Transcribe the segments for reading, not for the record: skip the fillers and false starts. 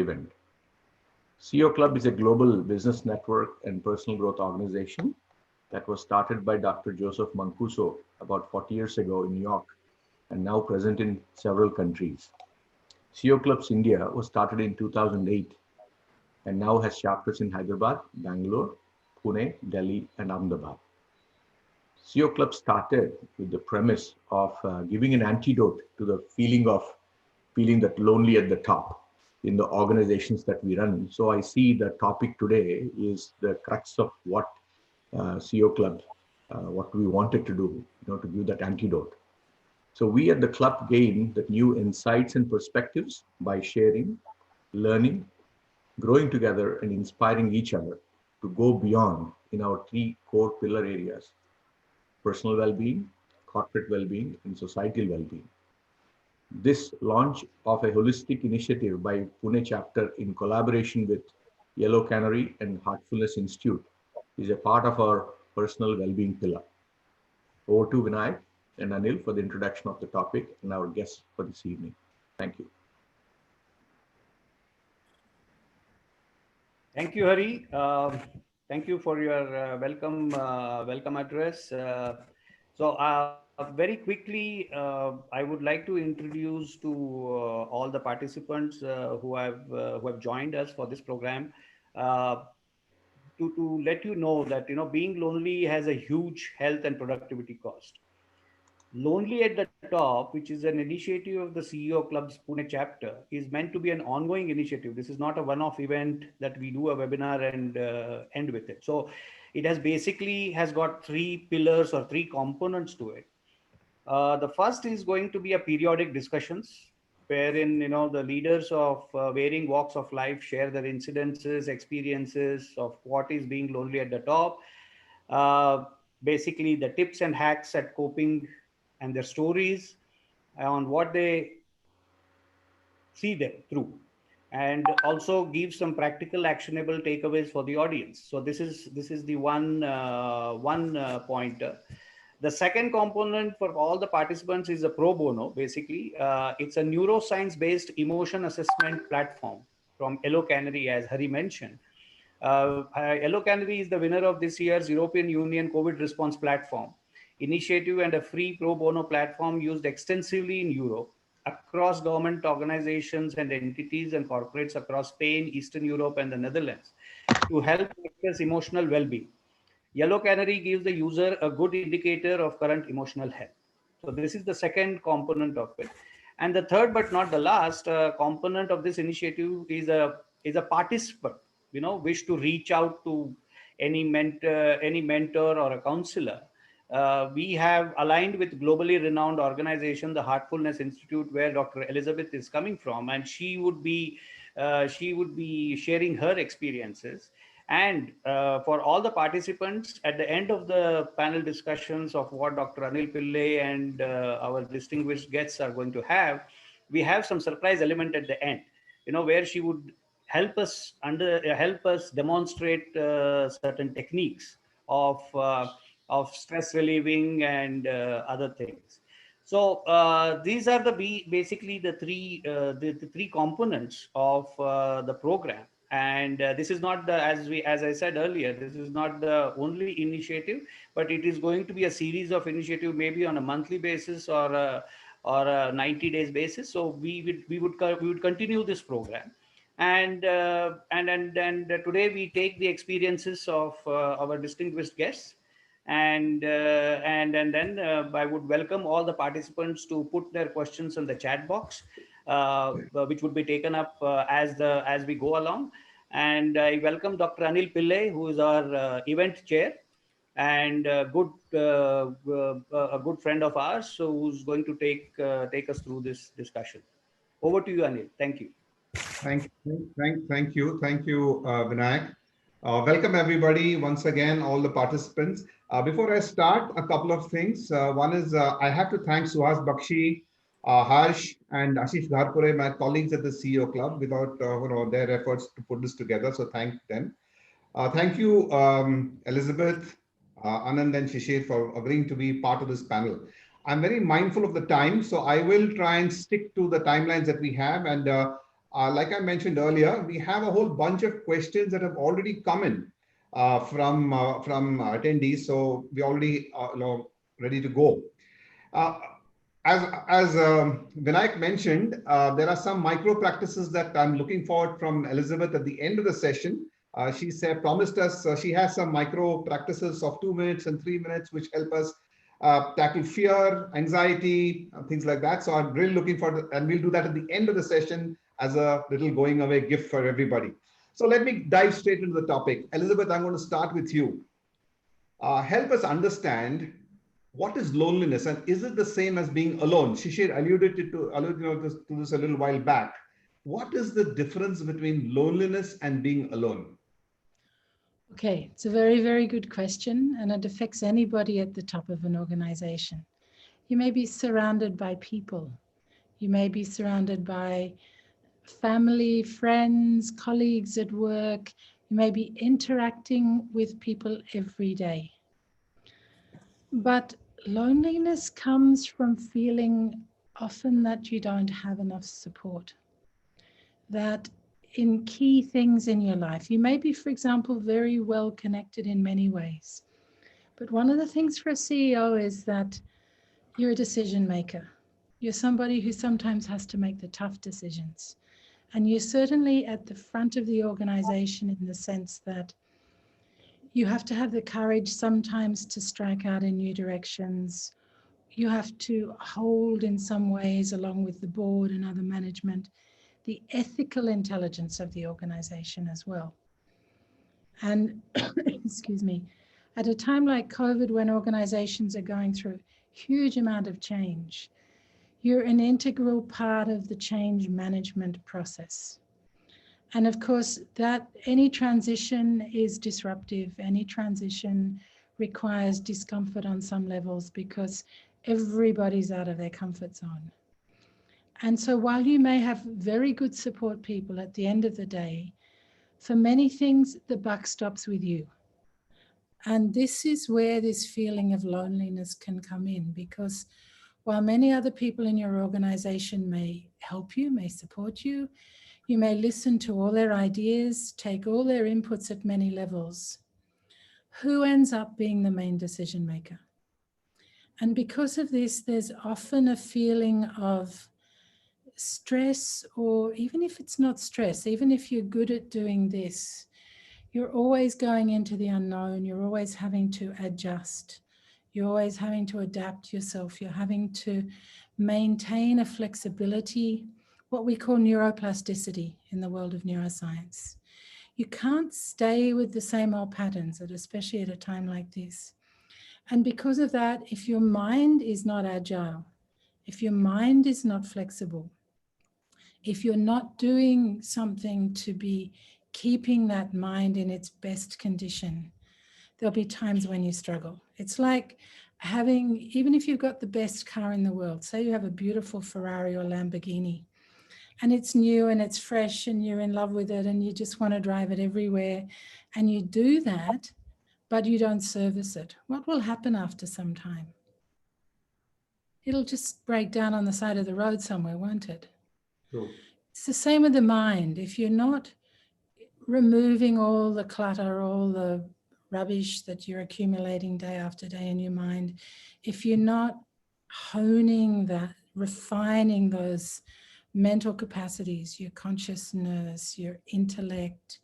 event. CEO Club is a global business network and personal growth organization that was started by Dr. Joseph Mancuso about 40 years ago in New York and now present in several countries. CEO Clubs India was started in 2008 and now has chapters in Hyderabad, Bangalore, Pune, Delhi, and Ahmedabad. CEO Club started with the premise of giving an antidote to the feeling that lonely at the top in the organizations that we run. So I see the topic today is the crux of what CEO Club, what we wanted to do, to give that antidote. So we at the club gain the new insights and perspectives by sharing, learning, growing together, and inspiring each other to go beyond in our three core pillar areas: personal well-being, corporate well-being, and societal well-being. This launch of a holistic initiative by Pune chapter in collaboration with Yellow Canary and Heartfulness Institute is a part of our personal well-being pillar. Over to Vinayak and Anil for the introduction of the topic and our guests for this evening. Thank you. Thank you, Hari. Thank you for your welcome address. Very quickly, I would like to introduce to all the participants who have joined us for this program. To let you know that being lonely has a huge health and productivity cost. Lonely at the Top, which is an initiative of the CEO Club's Pune chapter, is meant to be an ongoing initiative. This is not a one-off event that we do a webinar and end with it. So it has got three pillars or three components to it. The first is going to be a periodic discussions wherein the leaders of varying walks of life share their incidences, experiences of what is being lonely at the top. Basically the tips and hacks at coping and their stories on what they see them through, and also give some practical actionable takeaways for the audience. So this is the one pointer. The second component for all the participants is a pro bono. Basically, it's a neuroscience-based emotion assessment platform from Yellow Canary, as Hari mentioned. Yellow Canary is the winner of this year's European Union COVID response platform initiative and a free pro bono platform used extensively in Europe across government organizations and entities and corporates across Spain, Eastern Europe, and the Netherlands to help assess emotional well-being. Yellow Canary gives the user a good indicator of current emotional health. So this is the second component of it. And the third, but not the last, component of this initiative is a participant, wish to reach out to any mentor or a counselor. We have aligned with globally renowned organization, the Heartfulness Institute, where Dr. Elizabeth is coming from, and she would be sharing her experiences. And for all the participants, at the end of the panel discussions of what Dr. Anil Pillai and our distinguished guests are going to have, we have some surprise element at the end, where she would help us demonstrate certain techniques of stress relieving and other things. So these are basically the three components of the program. And this is not as I said earlier, this is not the only initiative, but it is going to be a series of initiative, maybe on a monthly basis or a 90 days basis. So we would continue this program. And today we take the experiences of our distinguished guests, and then I would welcome all the participants to put their questions in the chat box, which would be taken up as we go along. And I welcome Dr. Anil Pillai, who is our event chair, and a good friend of ours, so who's going to take us through this discussion. Over to you, Anil. Thank you. Thank you, Vinayak. Welcome everybody once again, all the participants. Before I start, a couple of things. One is I have to thank Suhas Bakshi, Harsh, and Ashish Gharpure, my colleagues at the CEO Club. Without their efforts to put this together, so thank them. Thank you, Elizabeth, Anand, and Shishir for agreeing to be part of this panel. I'm very mindful of the time, so I will try and stick to the timelines that we have. And like I mentioned earlier, we have a whole bunch of questions that have already come in from attendees. So we're already ready to go. As Vinayak mentioned, there are some micro practices that I'm looking forward from Elizabeth at the end of the session. She said, promised us, she has some micro practices of 2 minutes and 3 minutes, which help us tackle fear, anxiety, things like that. So I'm really looking forward, and we'll do that at the end of the session as a little going away gift for everybody. So let me dive straight into the topic. Elizabeth, I'm going to start with you. Help us understand, what is loneliness, and is it the same as being alone? Shishir alluded to this a little while back. What is the difference between loneliness and being alone? Okay, it's a very, very good question, and it affects anybody at the top of an organization. You may be surrounded by people. You may be surrounded by family, friends, colleagues at work. You may be interacting with people every day. But loneliness comes from feeling often that you don't have enough support. That in key things in your life, you may be, for example, very well connected in many ways. But one of the things for a CEO is that you're a decision maker. You're somebody who sometimes has to make the tough decisions. And you're certainly at the front of the organization in the sense that you have to have the courage sometimes to strike out in new directions. You have to hold in some ways, along with the board and other management, the ethical intelligence of the organization as well. And excuse me, at a time like COVID, when organizations are going through a huge amount of change, you're an integral part of the change management process. And of course, that any transition is disruptive. Any transition requires discomfort on some levels because everybody's out of their comfort zone. And so while you may have very good support people, at the end of the day, for many things, the buck stops with you. And this is where this feeling of loneliness can come in, because while many other people in your organization may help you, may support you, you may listen to all their ideas, take all their inputs at many levels. Who ends up being the main decision maker? And because of this, there's often a feeling of stress, or even if it's not stress, even if you're good at doing this, you're always going into the unknown. You're always having to adjust. You're always having to adapt yourself. You're having to maintain a flexibility, what we call neuroplasticity in the world of neuroscience. You can't stay with the same old patterns, especially at a time like this. And because of that, if your mind is not agile, if your mind is not flexible, if you're not doing something to be keeping that mind in its best condition, there'll be times when you struggle. It's like having, even if you've got the best car in the world, say you have a beautiful Ferrari or Lamborghini, and it's new and it's fresh and you're in love with it and you just want to drive it everywhere, and you do that, but you don't service it. What will happen after some time? It'll just break down on the side of the road somewhere, won't it? True. It's the same with the mind. If you're not removing all the clutter, all the rubbish that you're accumulating day after day in your mind, if you're not honing that, refining those mental capacities, your consciousness, your intellect,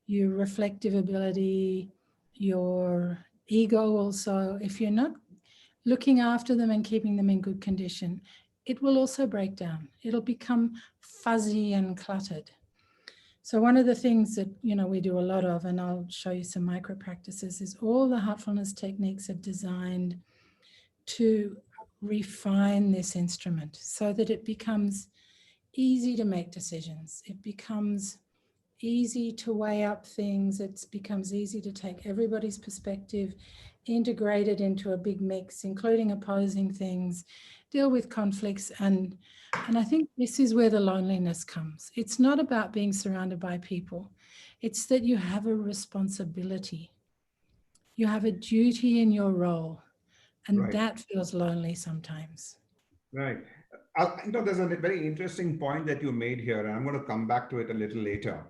your reflective ability, your ego also, if you're not looking after them and keeping them in good condition, it will also break down. It'll become fuzzy and cluttered. So one of the things that, we do a lot of, and I'll show you some micro practices, is all the heartfulness techniques are designed to refine this instrument so that it becomes easy to make decisions. It becomes easy to weigh up things. It becomes easy to take everybody's perspective, integrate it into a big mix, including opposing things, deal with conflicts. And I think this is where the loneliness comes. It's not about being surrounded by people. It's that you have a responsibility. You have a duty in your role. And Right. that feels lonely sometimes. Right. There's a very interesting point that you made here, and I'm going to come back to it a little later.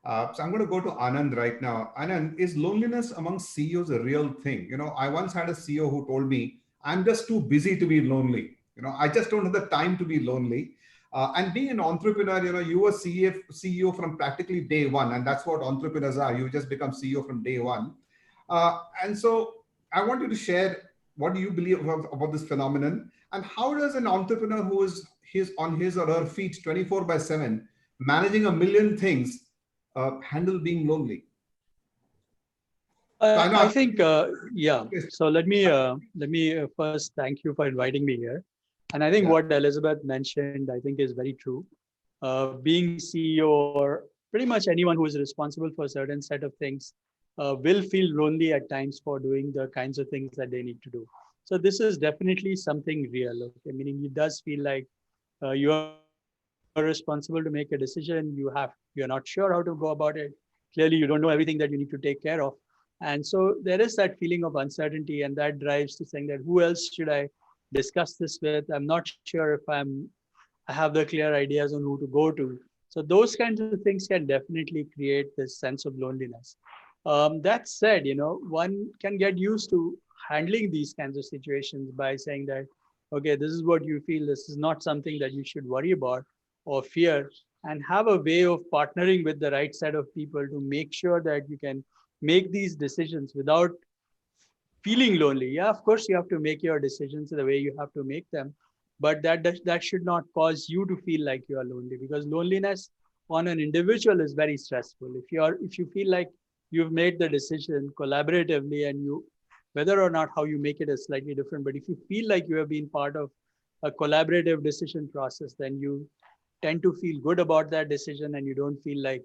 So I'm going to go to Anand right now. Anand, is loneliness among CEOs a real thing? I once had a CEO who told me, I'm just too busy to be lonely. I just don't have the time to be lonely. And being an entrepreneur, you were CEO from practically day one, and that's what entrepreneurs are. You just become CEO from day one. And so I want you to share, what do you believe about this phenomenon? And how does an entrepreneur who is on his or her feet 24/7, managing a million things, handle being lonely? So I think, yeah. So let me first thank you for inviting me here. And I think what Elizabeth mentioned, I think is very true. Being CEO or pretty much anyone who is responsible for a certain set of things will feel lonely at times for doing the kinds of things that they need to do. So this is definitely something real. Okay, meaning it does feel like you are responsible to make a decision. You're not sure how to go about it. Clearly, you don't know everything that you need to take care of. And so there is that feeling of uncertainty, and that drives to saying that who else should I discuss this with? I'm not sure if I have the clear ideas on who to go to. So those kinds of things can definitely create this sense of loneliness. That said, one can get used to handling these kinds of situations by saying that, okay, this is what you feel. This is not something that you should worry about or fear, and have a way of partnering with the right set of people to make sure that you can make these decisions without feeling lonely. Yeah, of course, you have to make your decisions the way you have to make them, but that should not cause you to feel like you are lonely, because loneliness on an individual is very stressful. If you feel like you've made the decision collaboratively, and whether or not how you make it is slightly different, but if you feel like you have been part of a collaborative decision process, then you tend to feel good about that decision, and you don't feel like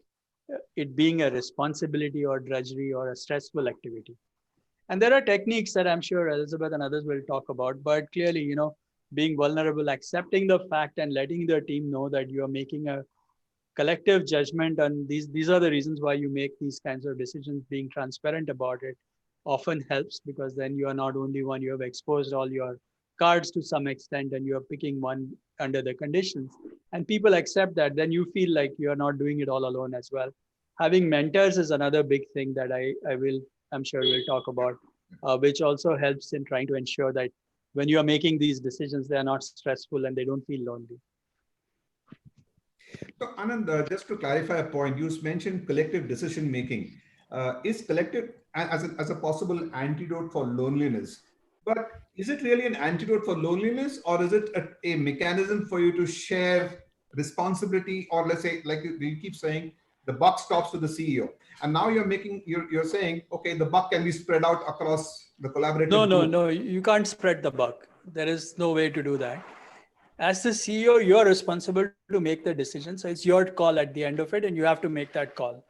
it being a responsibility or drudgery or a stressful activity. And there are techniques that I'm sure Elizabeth and others will talk about, but clearly, being vulnerable, accepting the fact and letting the team know that you are making a collective judgment on these are the reasons why you make these kinds of decisions, being transparent about it often helps, because then you are not only one, you have exposed all your cards to some extent, and you are picking one under the conditions, and people accept that, then you feel like you are not doing it all alone as well. Having mentors is another big thing that I'm sure we'll talk about, which also helps in trying to ensure that when you are making these decisions, they are not stressful and they don't feel lonely. So Anand, just to clarify a point, you mentioned collective decision making. Is collective as a possible antidote for loneliness? But is it really an antidote for loneliness, or is it a mechanism for you to share responsibility? Or let's say, like you keep saying, the buck stops with the CEO, and now you're saying, okay, the buck can be spread out across the collaborative group. No, you can't spread the buck. There is no way to do that. As the CEO, you're responsible to make the decision. So it's your call at the end of it, and you have to make that call.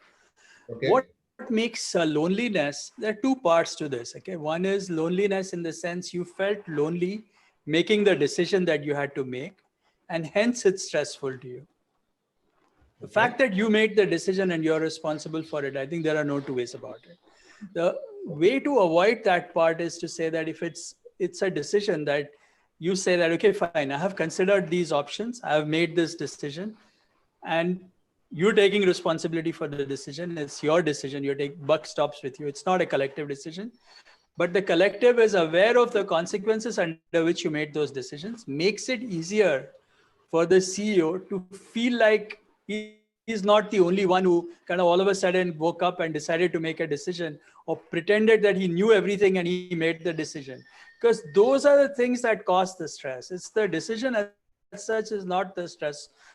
Okay. What makes loneliness, there are two parts to this. Okay, one is loneliness in the sense you felt lonely making the decision that you had to make, and hence it's stressful to you. The fact that you made the decision and you're responsible for it, I think there are no two ways about it. The way to avoid that part is to say that if it's a decision that you say that, okay, fine, I have considered these options, I have made this decision, and you're taking responsibility for the decision. It's your decision. Buck stops with you. It's not a collective decision, but the collective is aware of the consequences under which you made those decisions, makes it easier for the CEO to feel like he's not the only one who kind of all of a sudden woke up and decided to make a decision, or pretended that he knew everything and he made the decision. Because those are the things that cause the stress. It's the decision as such is not the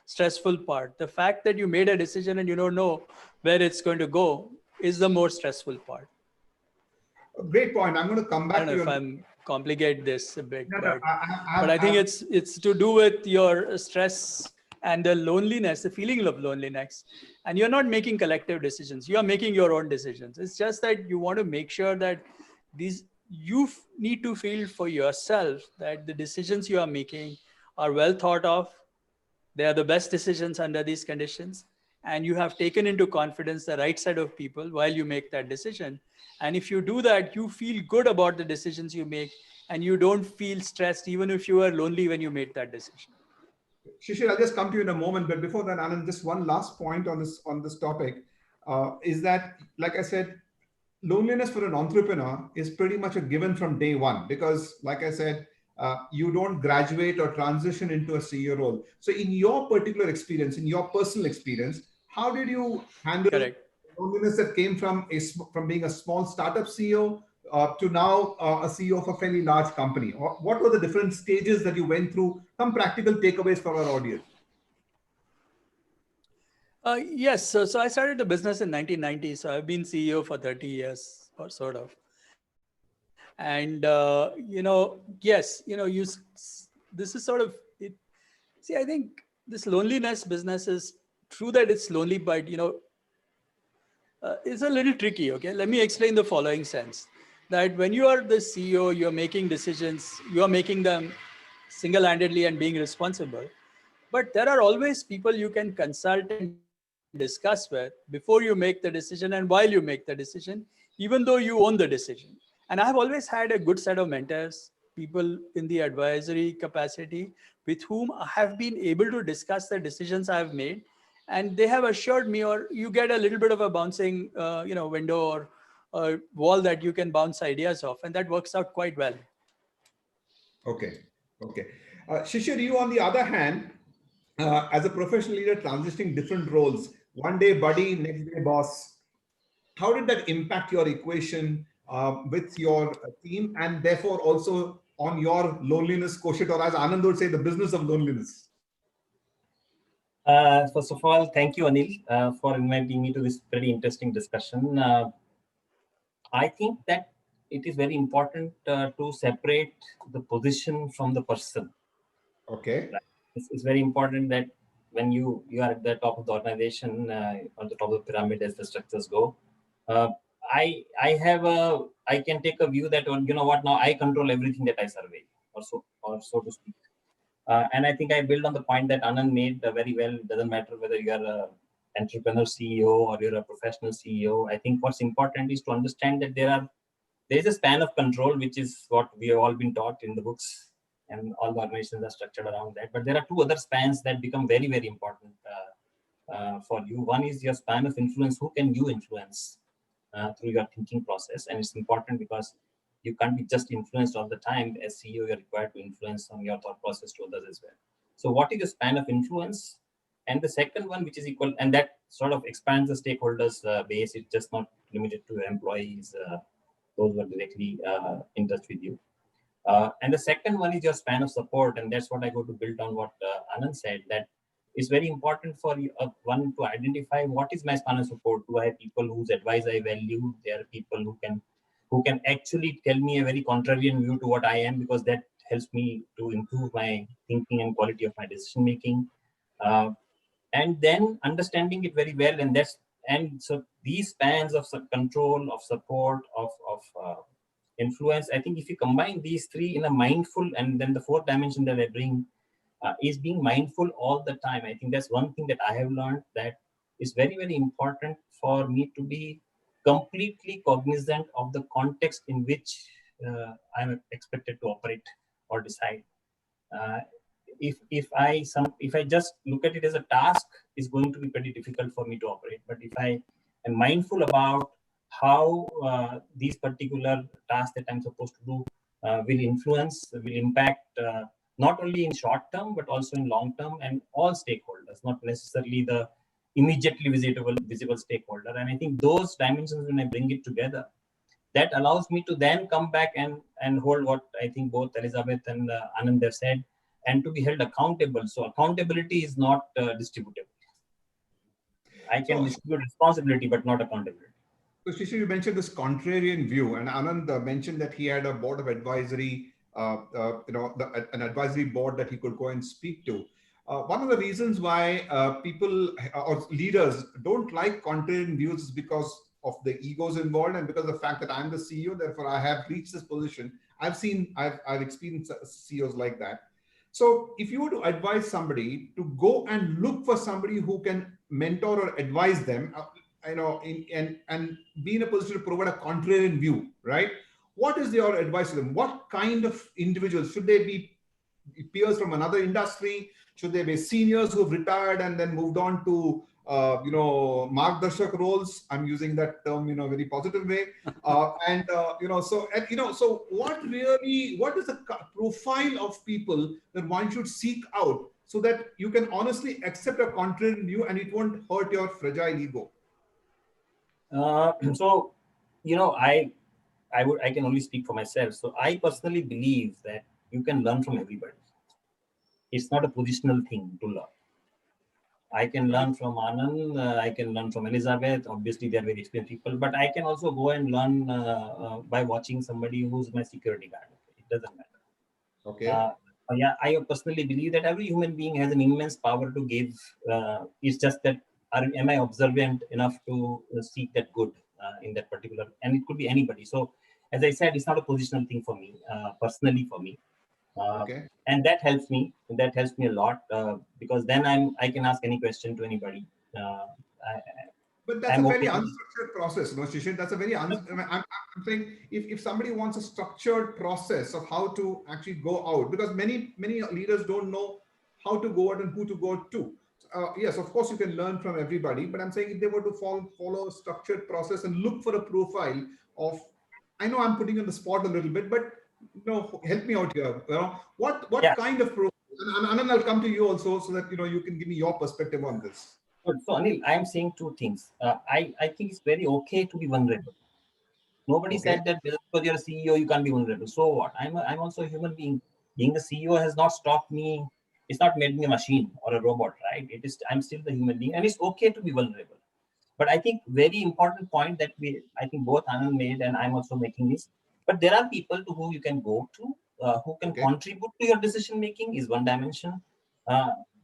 stressful part. The fact that you made a decision and you don't know where it's going to go is the more stressful part. Great point. I'm going to come back. I don't know if I'm complicate this a bit, but I think it's to do with your stress and the loneliness, the feeling of loneliness. And you're not making collective decisions. You are making your own decisions. It's just that you want to make sure that you need to feel for yourself that the decisions you are making are well thought of. They are the best decisions under these conditions. And you have taken into confidence the right set of people while you make that decision. And if you do that, you feel good about the decisions you make, and you don't feel stressed, even if you were lonely when you made that decision. Shishir, I'll just come to you in a moment, but before that, Anand, just one last point on this topic is that, like I said, loneliness for an entrepreneur is pretty much a given from day one because, like I said, you don't graduate or transition into a CEO role. So, in your particular experience, in your personal experience, how did you handle Correct. loneliness that came from from being a small startup CEO to now a CEO of a fairly large company? Or what were the different stages that you went through? Some practical takeaways for our audience. Yes, so I started the business in 1990. So I've been CEO for 30 years or sort of. And, yes, this is sort of it. See, I think this loneliness business is true that it's lonely, but, it's a little tricky. Okay. Let me explain the following sense that when you are the CEO, you're making decisions, you are making them single-handedly and being responsible. But there are always people you can consult and discuss with before you make the decision and while you make the decision, even though you own the decision. And I have always had a good set of mentors, people in the advisory capacity with whom I have been able to discuss the decisions I have made. And they have assured me, or you get a little bit of a bouncing, window or wall that you can bounce ideas off. And that works out quite well. Okay. Okay. Shishir, you on the other hand, as a professional leader transitioning different roles, one day buddy, next day boss, how did that impact your equation with your team and therefore also on your loneliness quotient, or as Anand would say, the business of loneliness? First of all, thank you, Anil, for inviting me to this very interesting discussion. I think that it is very important to separate the position from the person. Okay. It's very important that when you are at the top of the organization, on the top of the pyramid as the structures go, I can take a view that, you know what, now I control everything that I survey, or so to speak. And I think I build on the point that Anand made very well. It doesn't matter whether you are an entrepreneur CEO or you're a professional CEO. I think what's important is to understand that there is a span of control, which is what we have all been taught in the books, and all the organizations are structured around that. But there are two other spans that become very, very important for you. One is your span of influence. Who can you influence through your thinking process? And it's important because you can't be just influenced all the time. As CEO, you're required to influence on your thought process to others as well. So what is the span of influence? And the second one, which is equal, and that sort of expands the stakeholders base. It's just not limited to employees, those who are directly in touch with you. And the second one is your span of support. And that's what I go to build on what Anand said, that it's very important for you, one, to identify what is my span of support. Do I have people whose advice I value? There are people who can actually tell me a very contrarian view to what I am, because that helps me to improve my thinking and quality of my decision making. And then understanding it very well. And so these spans of control, of support, of influence, I think if you combine these three in a mindful, and then the fourth dimension that I bring is being mindful all the time. I think that's one thing that I have learned, that is very, very important for me to be completely cognizant of the context in which I'm expected to operate or decide. If I just look at it as a task, it's going to be pretty difficult for me to operate. But if I am mindful about how these particular tasks that I'm supposed to do will impact not only in short term, but also in long term, and all stakeholders, not necessarily the immediately visible stakeholder. And I think those dimensions, when I bring it together, that allows me to then come back and hold what I think both Elizabeth and Anand have said, and to be held accountable. So accountability is not distributable. I can distribute responsibility, but not accountability. So Shishir, you mentioned this contrarian view, and Anand mentioned that he had a board of advisory, an advisory board that he could go and speak to. One of the reasons why people or leaders don't like contrarian views is because of the egos involved, and because of the fact that I'm the CEO, therefore I have reached this position. I've experienced CEOs like that. So if you were to advise somebody to go and look for somebody who can mentor or advise them, and be in a position to provide a contrarian view, right? What is your advice to them? What kind of individuals should they be peers from another industry? Should they be seniors who've retired and then moved on to margdarshak roles? I'm using that term in a very positive way. So what is the profile of people that one should seek out so that you can honestly accept a contrary view and it won't hurt your fragile ego? So, I can only speak for myself. So I personally believe that you can learn from everybody. It's not a positional thing to learn. I can learn from Anand, I can learn from Elizabeth. Obviously, they're very experienced people, but I can also go and learn by watching somebody who's my security guard. It doesn't matter. Okay. I personally believe that every human being has an immense power to give. It's just that am I observant enough to seek that good in that particular, and it could be anybody. So as I said, it's not a positional thing for me, personally for me. Okay. And that helps me. That helps me a lot because then I can ask any question to anybody. But that's a very unstructured process, Shishir. That's a very I'm saying if somebody wants a structured process of how to actually go out, because many leaders don't know how to go out and who to go to. Yes, of course you can learn from everybody, but I'm saying if they were to follow a structured process and look for a profile of, I know I'm putting you on the spot a little bit, but help me out here. What kind of profile? And Anand, I'll come to you also so that you can give me your perspective on this. So Anil, I'm saying two things. I think it's very okay to be vulnerable. Nobody said that because you're a CEO, you can't be vulnerable. So what? I'm also a human being. Being a CEO has not stopped me. It's not made me a machine or a robot, right? I'm still the human being, and it's okay to be vulnerable. But I think very important point that I think both Anand made and I'm also making is, but there are people to whom you can go to, who can contribute to your decision making is one dimension,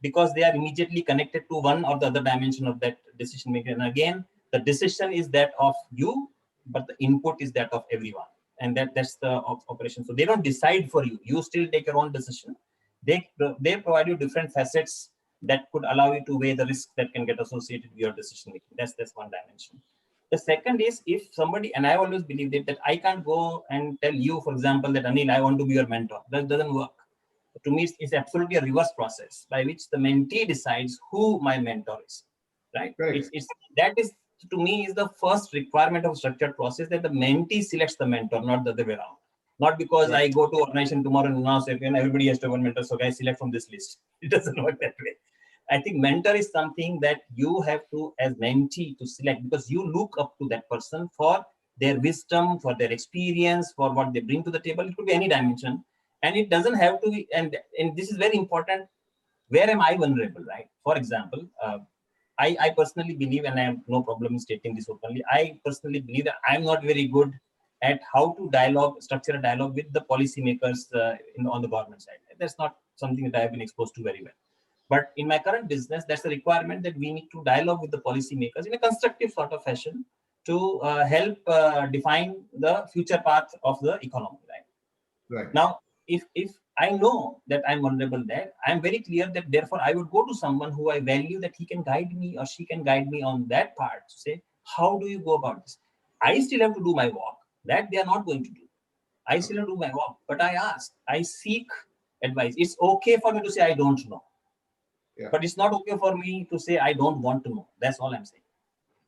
because they are immediately connected to one or the other dimension of that decision making. And again, the decision is that of you, but the input is that of everyone, and that's the operation. So they don't decide for you. You still take your own decision. They provide you different facets that could allow you to weigh the risk that can get associated with your decision making. That's one dimension. The second is if somebody, and I always believed it, that I can't go and tell you, for example, that Anil, I want to be your mentor. That doesn't work. To me, it's absolutely a reverse process by which the mentee decides who my mentor is, right? That is, to me, is the first requirement of structured process, that the mentee selects the mentor, not the other way around. Not because I go to organization tomorrow and now say, everybody has to have one mentor, so guys, select from this list. It doesn't work that way. I think mentor is something that you have to, as mentee, to select, because you look up to that person for their wisdom, for their experience, for what they bring to the table. It could be any dimension. And it doesn't have to be, and this is very important, where am I vulnerable, right? For example, I personally believe, and I have no problem stating this openly, I personally believe that I'm not very good at how to structure a dialogue with the policymakers on the government side. That's not something that I have been exposed to very well. But in my current business, that's a requirement that we need to dialogue with the policymakers in a constructive sort of fashion to help define the future path of the economy, right? Now, if I know that I'm vulnerable there, I'm very clear that therefore I would go to someone who I value, that he can guide me or she can guide me on that part to say, how do you go about this? I still have to do my work. That they are not going to do. I still have to do my work, but I ask, I seek advice. It's okay for me to say I don't know. But it's not okay for me to say I don't want to know. That's all I'm saying.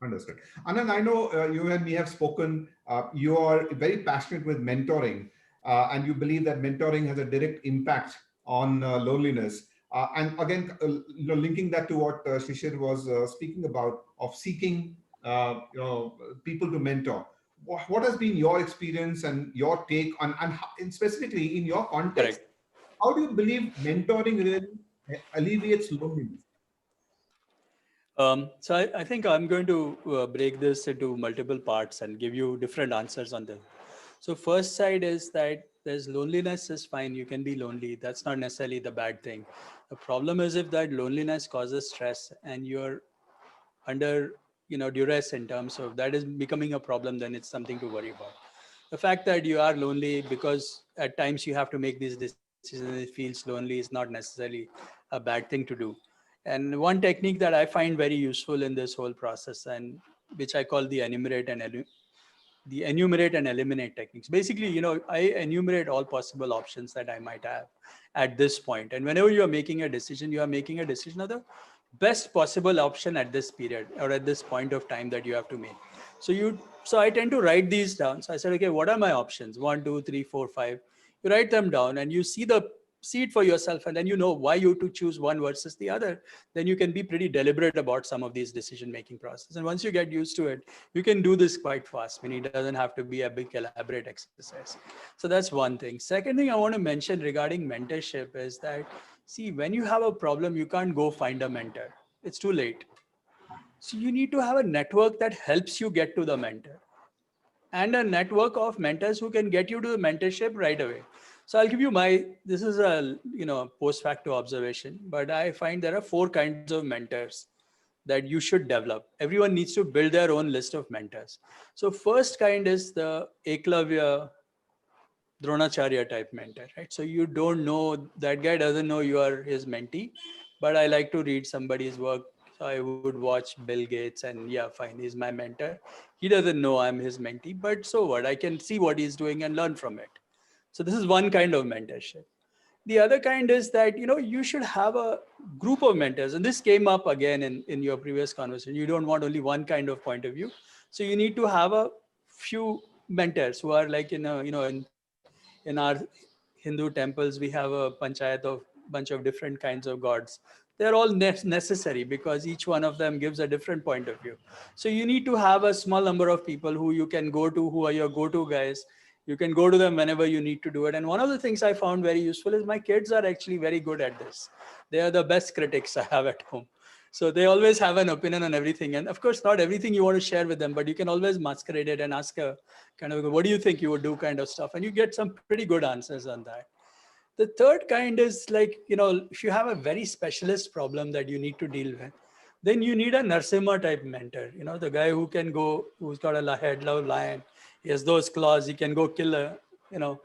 Understood. Anand, I know you and me have spoken. You are very passionate with mentoring, and you believe that mentoring has a direct impact on loneliness. And again, linking that to what Shishir was speaking about, of seeking people to mentor. What has been your experience and your take on, and specifically in your context? Correct. How do you believe mentoring really alleviates loneliness? So I think I'm going to break this into multiple parts and give you different answers on them. So first side is that there's loneliness is fine. You can be lonely. That's not necessarily the bad thing. The problem is if that loneliness causes stress and you're under duress in terms of that is becoming a problem, then it's something to worry about. The fact that you are lonely because at times you have to make these decisions, it feels lonely, is not necessarily a bad thing to do. And one technique that I find very useful in this whole process, and which I call the enumerate and the enumerate and eliminate techniques. Basically, you know, I enumerate all possible options that I might have at this point. And whenever you are making a decision, you are making a decision of the best possible option at this period or at this point of time that you have to make. So I tend to write these down. So I said, okay, what are my options? 1, 2, 3, 4, 5. You write them down and you see it for yourself, and then you know why you to choose one versus the other. Then you can be pretty deliberate about some of these decision-making processes. And once you get used to it, you can do this quite fast. I mean, it doesn't have to be a big elaborate exercise. So that's one thing. Second thing I want to mention regarding mentorship is that, see, when you have a problem, you can't go find a mentor. It's too late. So you need to have a network that helps you get to the mentor, and a network of mentors who can get you to the mentorship right away. So I'll give you this is a, you know, post facto observation, but I find there are 4 kinds of mentors that you should develop. Everyone needs to build their own list of mentors. So first kind is the Eklavya, Dronacharya type mentor, right? So you don't know, that guy doesn't know you are his mentee, but I like to read somebody's work. So I would watch Bill Gates and yeah, fine, he's my mentor. He doesn't know I'm his mentee, but so what? I can see what he's doing and learn from it. So this is one kind of mentorship. The other kind is that, you know, you should have a group of mentors. And this came up again in your previous conversation. You don't want only one kind of point of view. So you need to have a few mentors who are like, in our Hindu temples, we have a panchayat of bunch of different kinds of gods. They're all necessary because each one of them gives a different point of view. So you need to have a small number of people who you can go to, who are your go-to guys. You can go to them whenever you need to do it. And one of the things I found very useful is my kids are actually very good at this. They are the best critics I have at home. So they always have an opinion on everything. And of course, not everything you want to share with them, but you can always masquerade it and ask a kind of, what do you think you would do kind of stuff? And you get some pretty good answers on that. The third kind is like, you know, if you have a very specialist problem that you need to deal with, then you need a Narasimha type mentor, you know, the guy who can go, who's got a head of lion, he has those claws, he can go kill a, you know,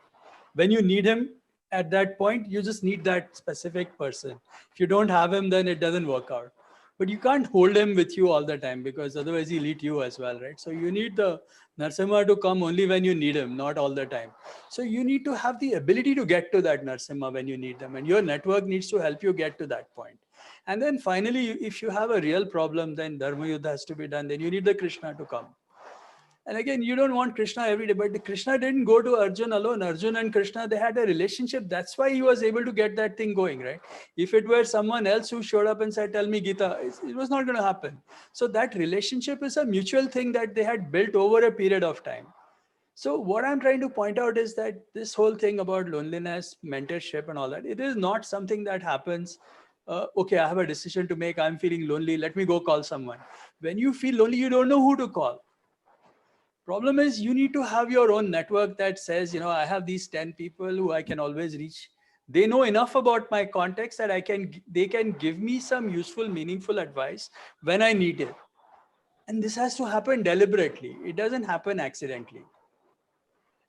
when you need him at that point, you just need that specific person. If you don't have him, then it doesn't work out. But you can't hold him with you all the time because otherwise he'll eat you as well, right? So you need the Narasimha to come only when you need him, not all the time. So you need to have the ability to get to that Narasimha when you need them, and your network needs to help you get to that point. And then finally, if you have a real problem, then Dharma Yuddha has to be done. Then you need the Krishna to come. And again, you don't want Krishna every day, but Krishna didn't go to Arjun alone. Arjun and Krishna, they had a relationship. That's why he was able to get that thing going, right? If it were someone else who showed up and said, tell me Gita, it was not going to happen. So that relationship is a mutual thing that they had built over a period of time. So what I'm trying to point out is that this whole thing about loneliness, mentorship and all that, it is not something that happens. Okay, I have a decision to make. I'm feeling lonely. Let me go call someone. When you feel lonely, you don't know who to call. Problem is you need to have your own network that says, you know, I have these 10 people who I can always reach. They know enough about my context that they can give me some useful, meaningful advice when I need it. And this has to happen deliberately. It doesn't happen accidentally.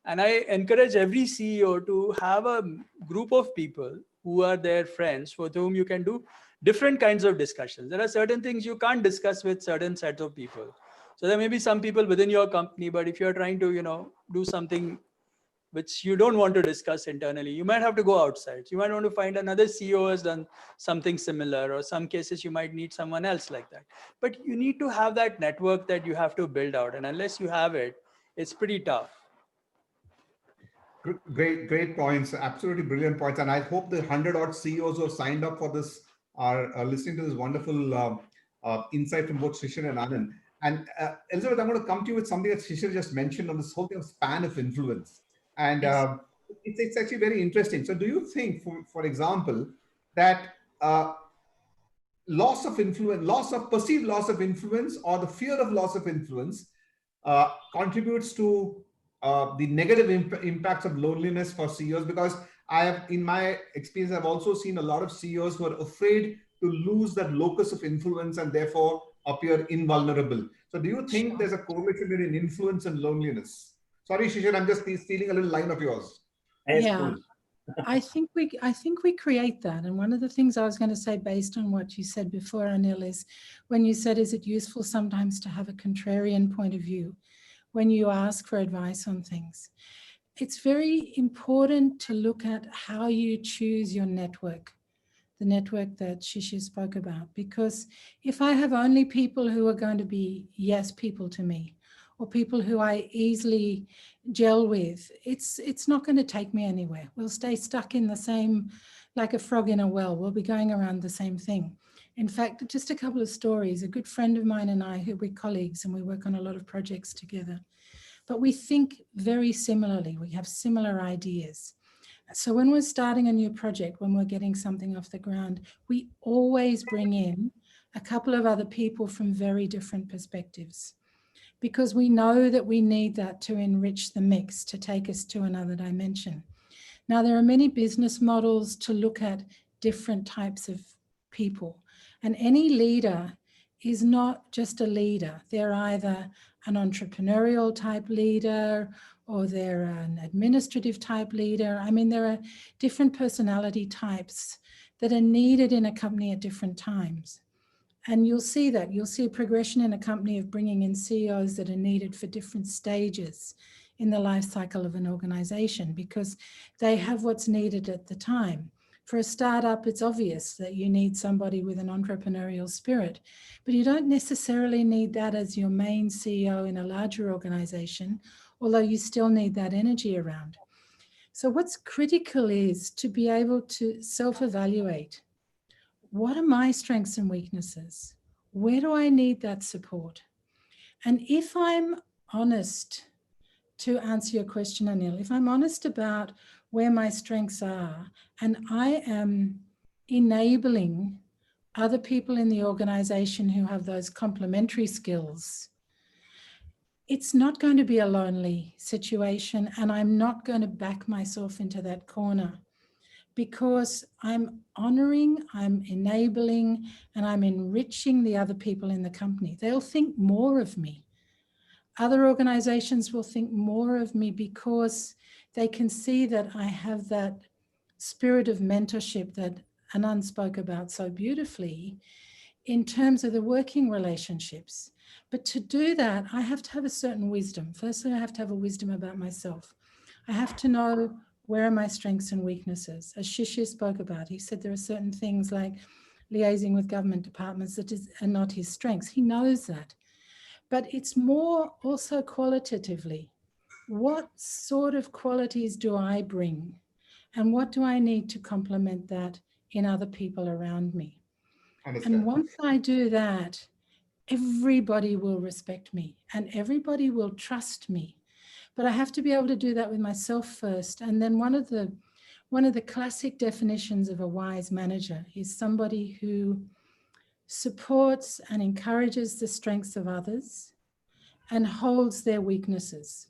And I encourage every CEO to have a group of people who are their friends with whom you can do different kinds of discussions. There are certain things you can't discuss with certain sets of people. So there may be some people within your company, but if you're trying to, you know, do something which you don't want to discuss internally, you might have to go outside. You might want to find another CEO who has done something similar, or some cases you might need someone else like that. But you need to have that network that you have to build out. And unless you have it, it's pretty tough. Great points. Absolutely brilliant points. And I hope the 100 odd CEOs who have signed up for this are listening to this wonderful insight from both Shishir and Anand. And Elizabeth, I'm going to come to you with something that Shishir just mentioned on this whole thing of span of influence. And Yes. It's actually very interesting. So do you think, for example, that loss of influence, perceived loss of influence, or the fear of loss of influence contributes to the negative impacts of loneliness for CEOs? Because I have, in my experience, I've also seen a lot of CEOs who are afraid to lose that locus of influence and therefore appear invulnerable. So do you think there's a correlation between influence and loneliness? Sorry, Shishir, I'm just stealing a little line of yours. Yeah. Cool. I think we create that. And one of the things I was going to say, based on what you said before, Anil, is when you said, is it useful sometimes to have a contrarian point of view? when you ask for advice on things. It's very important to look at how you choose your network, the network that Shishir spoke about, because if I have only people who are going to be yes people to me, or people who I easily gel with, it's not going to take me anywhere. We'll stay stuck in the same, like a frog in a well. We'll be going around the same thing. In fact, just a couple of stories. A good friend of mine and I, who we're colleagues and we work on a lot of projects together, but we think very similarly. We have similar ideas. So when we're starting a new project, when we're getting something off the ground, we always bring in a couple of other people from very different perspectives, because we know that we need that to enrich the mix, to take us to another dimension. Now, there are many business models to look at different types of people, and any leader is not just a leader. They're either an entrepreneurial type leader, or they're an administrative type leader. I mean, there are different personality types that are needed in a company at different times. And you'll see that. You'll see a progression in a company of bringing in CEOs that are needed for different stages in the life cycle of an organization, because they have what's needed at the time. For a startup, it's obvious that you need somebody with an entrepreneurial spirit, but you don't necessarily need that as your main CEO in a larger organization, although you still need that energy around. So what's critical is to be able to self-evaluate. What are my strengths and weaknesses? Where do I need that support? And if I'm honest, to answer your question, Anil, if I'm honest about where my strengths are, and I am enabling other people in the organization who have those complementary skills, it's not going to be a lonely situation, and I'm not going to back myself into that corner, because I'm honoring, I'm enabling, and I'm enriching the other people in the company. They'll think more of me. Other organizations will think more of me because they can see that I have that spirit of mentorship that Anand spoke about so beautifully in terms of the working relationships. But to do that, I have to have a certain wisdom. Firstly, I have to have a wisdom about myself. I have to know where are my strengths and weaknesses. As Shishir spoke about, he said there are certain things like liaising with government departments that are not his strengths. He knows that. But it's more also qualitatively. What sort of qualities do I bring? And what do I need to complement that in other people around me? Understand. And once I do that, everybody will respect me and everybody will trust me. But I have to be able to do that with myself first. And then one of the classic definitions of a wise manager is somebody who supports and encourages the strengths of others and holds their weaknesses.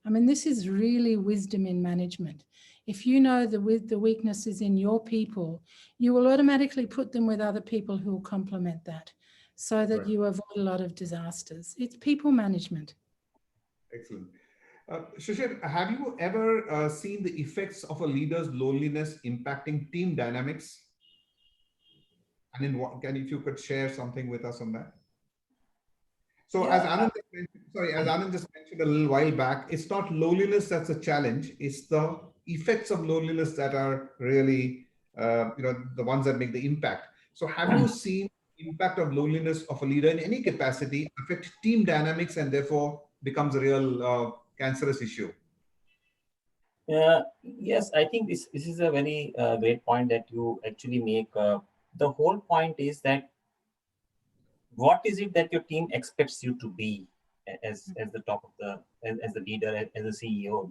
I mean, this is really wisdom in management. If you know the weaknesses in your people, you will automatically put them with other people who will complement that, so that Right. you avoid a lot of disasters. It's people management. Excellent. Shishir, have you ever seen the effects of a leader's loneliness impacting team dynamics? And in what, if you could share something with us on that? So Yeah. as Anand just mentioned a little while back, it's not loneliness that's a challenge. It's the effects of loneliness that are really, the ones that make the impact. So have you seen impact of loneliness of a leader in any capacity affect team dynamics and therefore becomes a real cancerous issue? Yes, I think this is a very great point that you actually make. The whole point is that what is it that your team expects you to be as the top of the as the leader, as a CEO?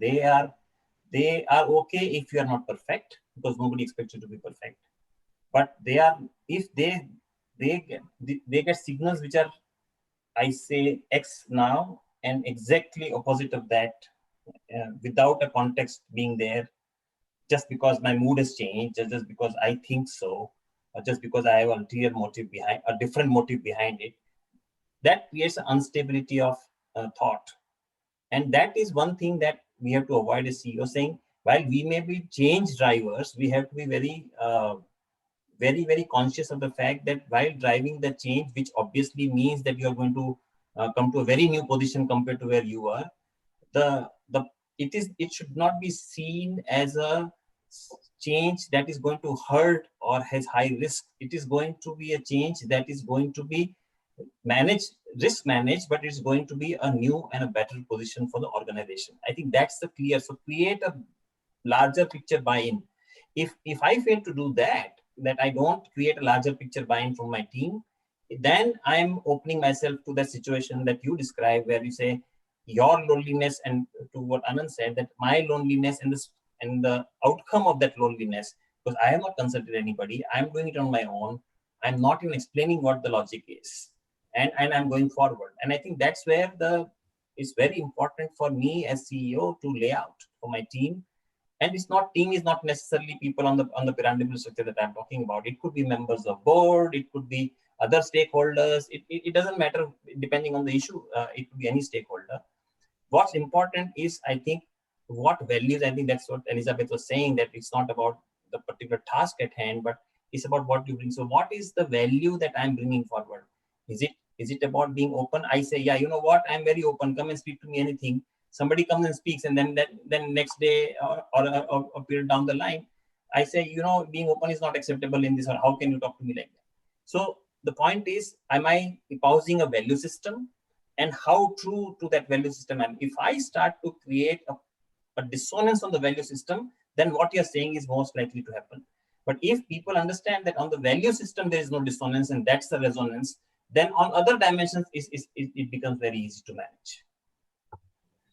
They are okay if you are not perfect, because nobody expects you to be perfect. But they are, if they get signals which are, I say, X now and exactly opposite of that, without a context being there, just because my mood has changed, just because I think so, or just because I have a clear motive behind, a different motive behind it, that creates an instability of thought. And that is one thing that we have to avoid as CEO, saying, while we may be change drivers, we have to be very, very conscious of the fact that while driving the change, which obviously means that you are going to come to a very new position compared to where you were, it should not be seen as a change that is going to hurt or has high risk. It is going to be a change that is going to be risk managed, but it's going to be a new and a better position for the organization. I think that's the clear. So create a larger picture buy-in. If I fail to do that I don't create a larger picture buy-in from my team, then I'm opening myself to that situation that you describe, where you say your loneliness, and to what Anand said, that my loneliness and the outcome of that loneliness, because I have not consulted anybody, I'm doing it on my own. I'm not even explaining what the logic is, and I'm going forward. And I think that's where it's very important for me as CEO to lay out for my team. And team is not necessarily people on the pyramidal structure that I'm talking about. It could be members of board, it could be other stakeholders. It doesn't matter depending on the issue. It could be any stakeholder. What's important is, I think, what values. I think that's what Elizabeth was saying, that it's not about the particular task at hand, but it's about what you bring. So what is the value that I'm bringing forward? Is it about being open? I say, yeah, you know what? I'm very open. Come and speak to me anything. Somebody comes and speaks, and then next day or a period down the line, I say, being open is not acceptable in this, or how can you talk to me like that? So the point is, am I espousing a value system, and how true to that value system am? If I start to create a dissonance on the value system, then what you're saying is most likely to happen. But if people understand that on the value system there is no dissonance, and that's the resonance, then on other dimensions it becomes very easy to manage.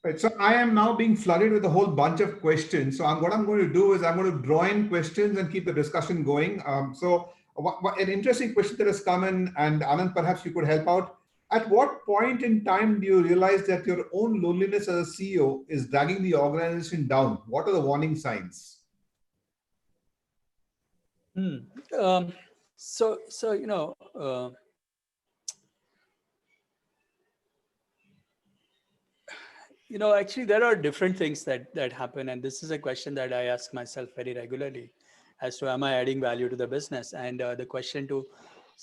Right. So I am now being flooded with a whole bunch of questions. So what I'm going to do is I'm going to draw in questions and keep the discussion going. An interesting question that has come in, and Anand, perhaps you could help out. At what point in time do you realize that your own loneliness as a CEO is dragging the organization down? What are the warning signs? Actually, there are different things that happen. And this is a question that I ask myself very regularly as to, am I adding value to the business? And the question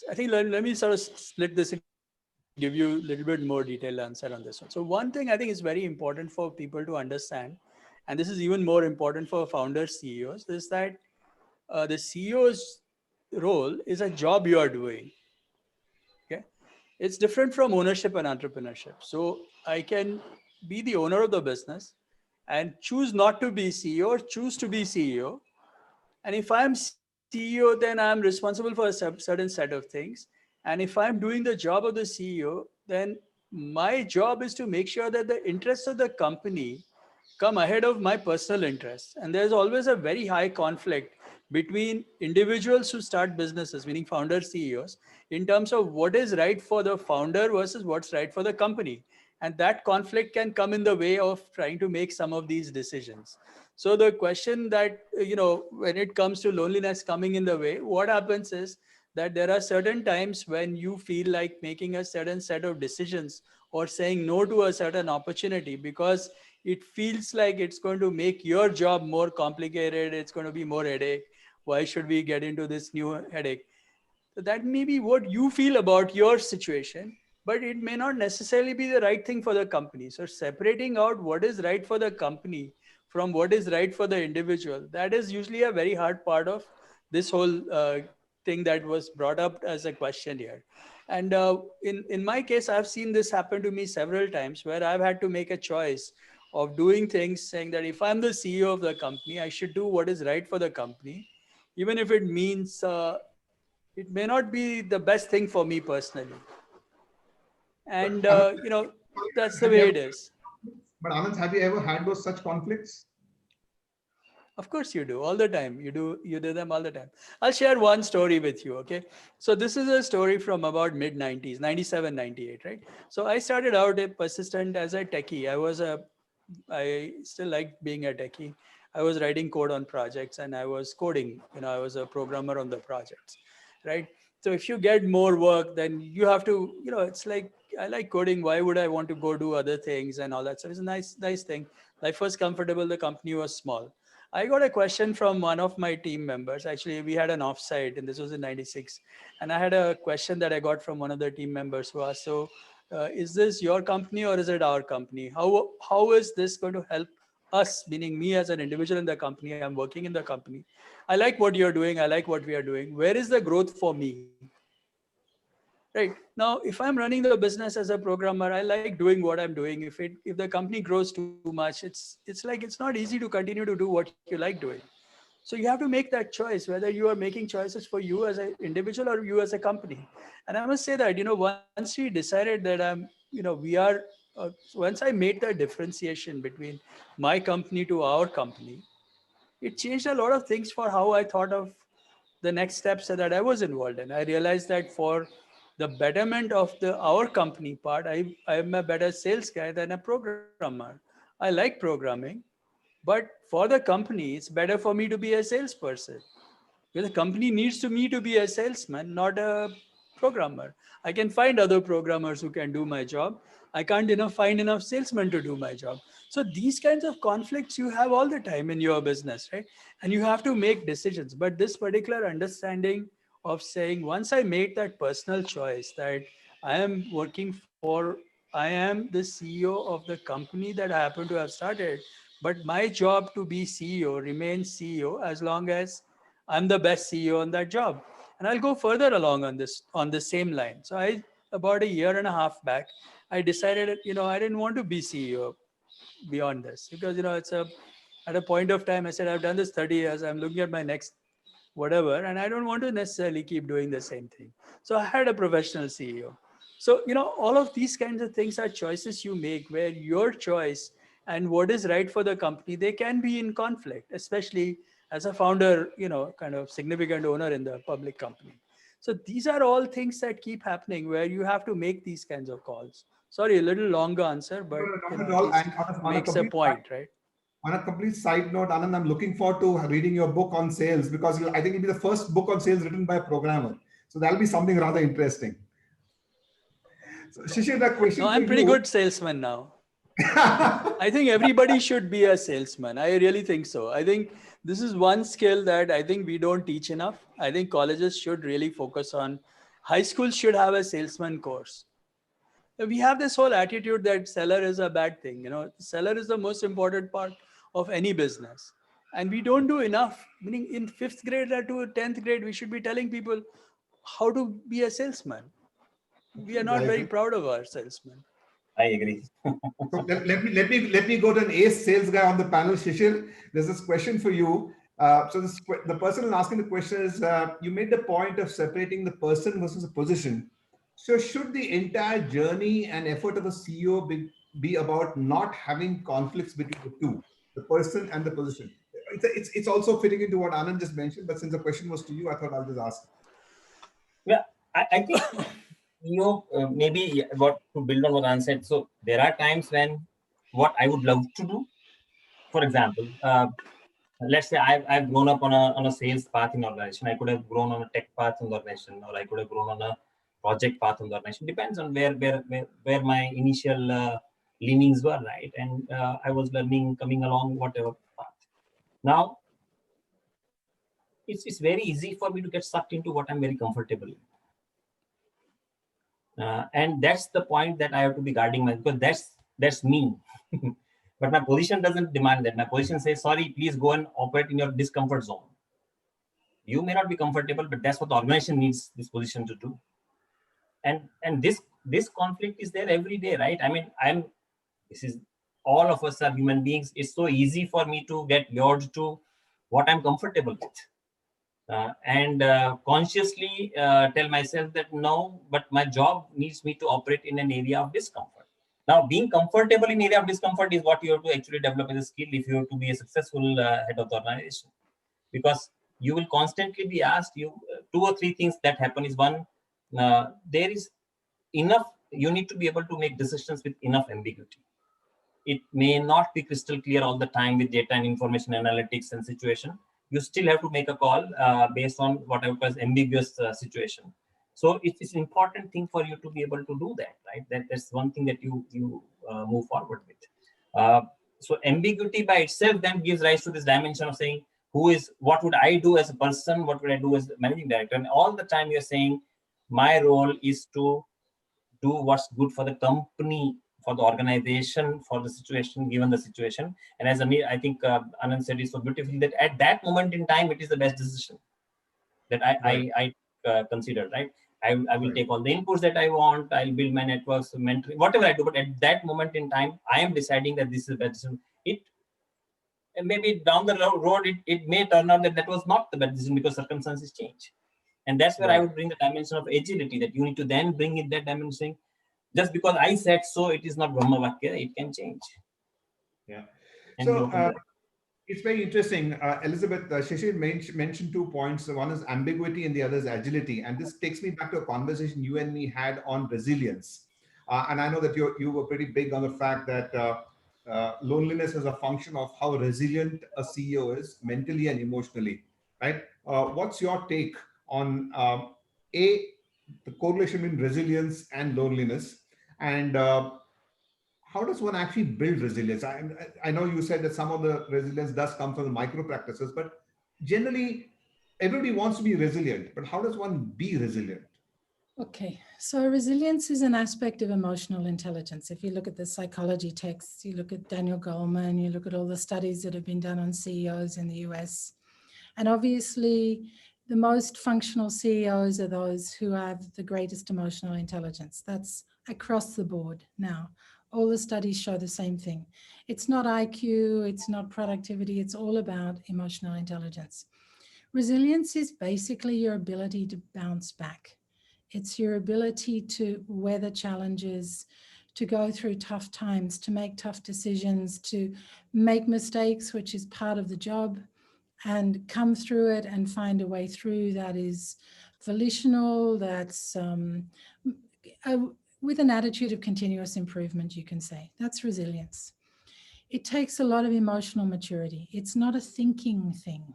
I think, let me sort of split this and give you a little bit more detailed answer on this one. So one thing I think is very important for people to understand, and this is even more important for founders, CEOs, is that the CEO's role is a job you are doing. Okay, it's different from ownership and entrepreneurship. So I can be the owner of the business and choose not to be CEO, or choose to be CEO. And if I'm CEO, then I'm responsible for a certain set of things. And if I'm doing the job of the CEO, then my job is to make sure that the interests of the company come ahead of my personal interests. And there's always a very high conflict between individuals who start businesses, meaning founders, CEOs, in terms of what is right for the founder versus what's right for the company. And that conflict can come in the way of trying to make some of these decisions. So the question that, when it comes to loneliness coming in the way, what happens is that there are certain times when you feel like making a certain set of decisions or saying no to a certain opportunity because it feels like it's going to make your job more complicated. It's going to be more headache. Why should we get into this new headache? So that may be what you feel about your situation, but it may not necessarily be the right thing for the company. So separating out what is right for the company from what is right for the individual, that is usually a very hard part of this whole thing that was brought up as a question here. And in my case, I've seen this happen to me several times where I've had to make a choice of doing things, saying that if I'm the CEO of the company, I should do what is right for the company, even if it means it may not be the best thing for me personally. And, that's the way it is. But Anand, have you ever had those such conflicts? Of course you do, all the time. You do them all the time. I'll share one story with you, okay? So this is a story from about mid-90s, 97, 98, right? So I started out at Persistent as a techie. I still liked being a techie. I was writing code on projects and I was coding. I was a programmer on the projects, right? So if you get more work, then you have to, it's like, I like coding. Why would I want to go do other things and all that? So it's a nice thing. Life was comfortable. The company was small. I got a question from one of my team members. Actually, we had an offsite and this was in 96. And I had a question that I got from one of the team members who asked, so Is this your company or is it our company? How is this going to help us, meaning me as an individual in the company? I'm working in the company. I like what you're doing. I like what we are doing. Where is the growth for me? Right now, if I'm running the business as a programmer, I like doing what I'm doing. If the company grows too much, it's like it's not easy to continue to do what you like doing. So you have to make that choice, whether you are making choices for you as an individual or you as a company. And I must say that, once we decided that once I made the differentiation between my company to our company, it changed a lot of things for how I thought of the next steps that I was involved in. I realized that for the betterment of our company part, I'm a better sales guy than a programmer. I like programming, but for the company, it's better for me to be a salesperson. Because the company needs me to be a salesman, not a programmer. I can find other programmers who can do my job. I can't find enough salesmen to do my job. So these kinds of conflicts you have all the time in your business, right? And you have to make decisions. But this particular understanding of saying, once I made that personal choice that I am I am the CEO of the company that I happen to have started, but my job to be CEO remains CEO as long as I'm the best CEO on that job. And I'll go further along on the same line. So about a year and a half back, I decided, I didn't want to be CEO beyond this because, at a point of time, I said, I've done this 30 years. I'm looking at my next whatever, and I don't want to necessarily keep doing the same thing. So I had a professional CEO. So, all of these kinds of things are choices you make where your choice and what is right for the company, they can be in conflict, especially as a founder, kind of significant owner in the public company. So these are all things that keep happening where you have to make these kinds of calls. Sorry, a little longer answer, but Not at all. And makes a point, right? On a complete side note, Anand, I'm looking forward to reading your book on sales because I think it'll be the first book on sales written by a programmer. So that'll be something rather interesting. So, Shishir, that question. No, I'm pretty good salesman now. I think everybody should be a salesman. I really think so. I think this is one skill that I think we don't teach enough. I think colleges should really focus on. High schools should have a salesman course. We have this whole attitude that seller is a bad thing. Seller is the most important part of any business. And we don't do enough. Meaning in 5th grade to 10th grade, we should be telling people how to be a salesman. We are not very proud of our salesmen. I agree. So let me go to an ace sales guy on the panel, Shishir. There's this question for you. The person asking the question is, you made the point of separating the person versus the position. So should the entire journey and effort of a CEO be about not having conflicts between the two, the person and the position? It's also fitting into what Anand just mentioned, but since the question was to you, I thought I'll just ask. Yeah, I think, maybe what to build on what Anand said. So there are times when what I would love to do, for example, let's say I've grown up on a sales path in organization. I could have grown on a tech path in the organization, or I could have grown on a project path in the organization. Depends on where my initial leanings were, right? And I was learning, coming along whatever path. Now, it's very easy for me to get sucked into what I'm very comfortable in. And that's the point that I have to be guarding because that's me. But my position doesn't demand that. My position says, sorry, please go and operate in your discomfort zone. You may not be comfortable, but that's what the organization needs this position to do. And this conflict is there every day, right? I mean, all of us are human beings. It's so easy for me to get lured to what I'm comfortable with. And consciously tell myself that no, but my job needs me to operate in an area of discomfort. Now, being comfortable in area of discomfort is what you have to actually develop as a skill if you have to be a successful head of the organization. Because you will constantly be asked, 2 or 3 things that happen is one, there is enough, you need to be able to make decisions with enough ambiguity. It may not be crystal clear all the time with data and information analytics and situation. You still have to make a call based on what I would call ambiguous situation. So it's an important thing for you to be able to do that, right? That's one thing that you move forward with. So ambiguity by itself then gives rise to this dimension of saying, what would I do as a person? What would I do as the managing director? And all the time you're saying, my role is to do what's good for the company, for the organization, for the situation, given the situation. And as I think Anand said it so beautifully, that at that moment in time, it is the best decision that I considered, right? I will take all the inputs that I want. I'll build my networks, mentoring, whatever I do. But at that moment in time, I am deciding that this is the best decision. And maybe down the road, it may turn out that that was not the best decision because circumstances change. And that's where I would bring the dimension of agility, that you need to then bring in that dimension. Just because I said so, it is not Brahma Vakya, it can change. Yeah. And so it's very interesting. Elizabeth, Shishir mentioned 2 points. One is ambiguity and the other is agility. And this takes me back to a conversation you and me had on resilience. And I know that you were pretty big on the fact that loneliness is a function of how resilient a CEO is mentally and emotionally, right? What's your take on the correlation between resilience and loneliness, and how does one actually build resilience? I know you said that some of the resilience does come from the micro practices, but generally everybody wants to be resilient, but how does one be resilient? Okay, so resilience is an aspect of emotional intelligence. If you look at the psychology texts, you look at Daniel Goleman, you look at all the studies that have been done on CEOs in the US, and obviously the most functional CEOs are those who have the greatest emotional intelligence. That's across the board now. All the studies show the same thing. It's not IQ, it's not productivity, it's all about emotional intelligence. Resilience is basically your ability to bounce back. It's your ability to weather challenges, to go through tough times, to make tough decisions, to make mistakes, which is part of the job, and come through it and find a way through that is volitional, that's with an attitude of continuous improvement, you can say. That's resilience. It takes a lot of emotional maturity. It's not a thinking thing.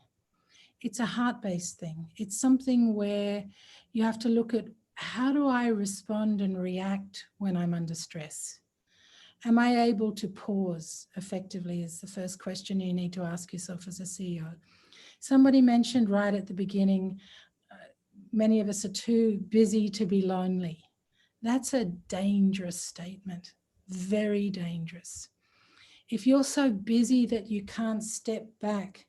It's a heart-based thing. It's something where you have to look at, how do I respond and react when I'm under stress? Am I able to pause effectively is the first question you need to ask yourself as a CEO. Somebody mentioned right at the beginning, many of us are too busy to be lonely. That's a dangerous statement, very dangerous. If you're so busy that you can't step back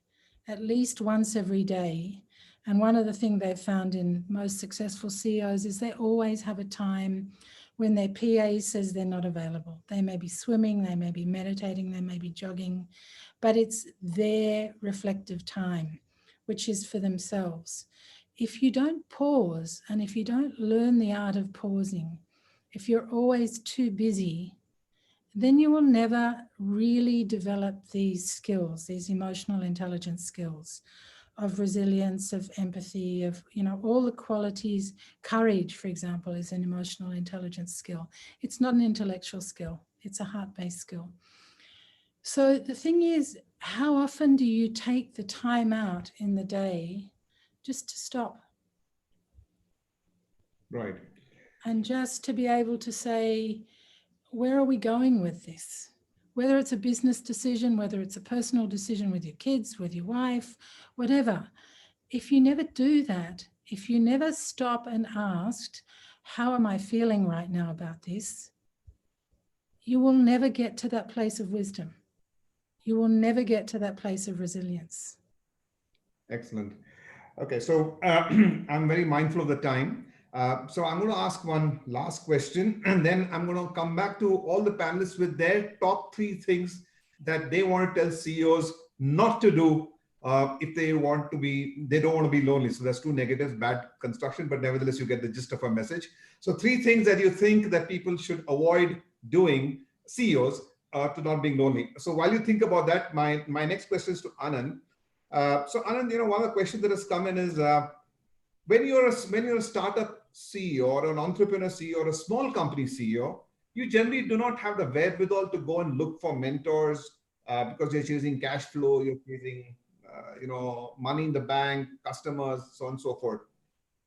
at least once every day, and one of the things they've found in most successful CEOs is they always have a time when their PA says they're not available. They may be swimming, they may be meditating, they may be jogging, but it's their reflective time, which is for themselves. If you don't pause, and if you don't learn the art of pausing, if you're always too busy, then you will never really develop these skills, these emotional intelligence skills of resilience, of empathy, of, all the qualities. Courage, for example, is an emotional intelligence skill. It's not an intellectual skill. It's a heart-based skill. So the thing is, how often do you take the time out in the day just to stop? Right. And just to be able to say, where are we going with this? Whether it's a business decision, whether it's a personal decision with your kids, with your wife, whatever. If you never do that, if you never stop and ask, how am I feeling right now about this? You will never get to that place of wisdom. You will never get to that place of resilience. Excellent. Okay, so I'm very mindful of the time. So I'm going to ask one last question, and then I'm going to come back to all the panelists with their top 3 things that they want to tell CEOs not to do if they don't want to be lonely. So there's 2 negatives, bad construction, but nevertheless, you get the gist of our message. So 3 things that you think that people should avoid doing, CEOs, to not being lonely. So while you think about that, my next question is to Anand. So Anand, one of the questions that has come in is, when you're a startup CEO or an entrepreneur CEO or a small company CEO, you generally do not have the wherewithal to go and look for mentors because you're chasing cash flow, you're chasing money in the bank, customers, so on and so forth.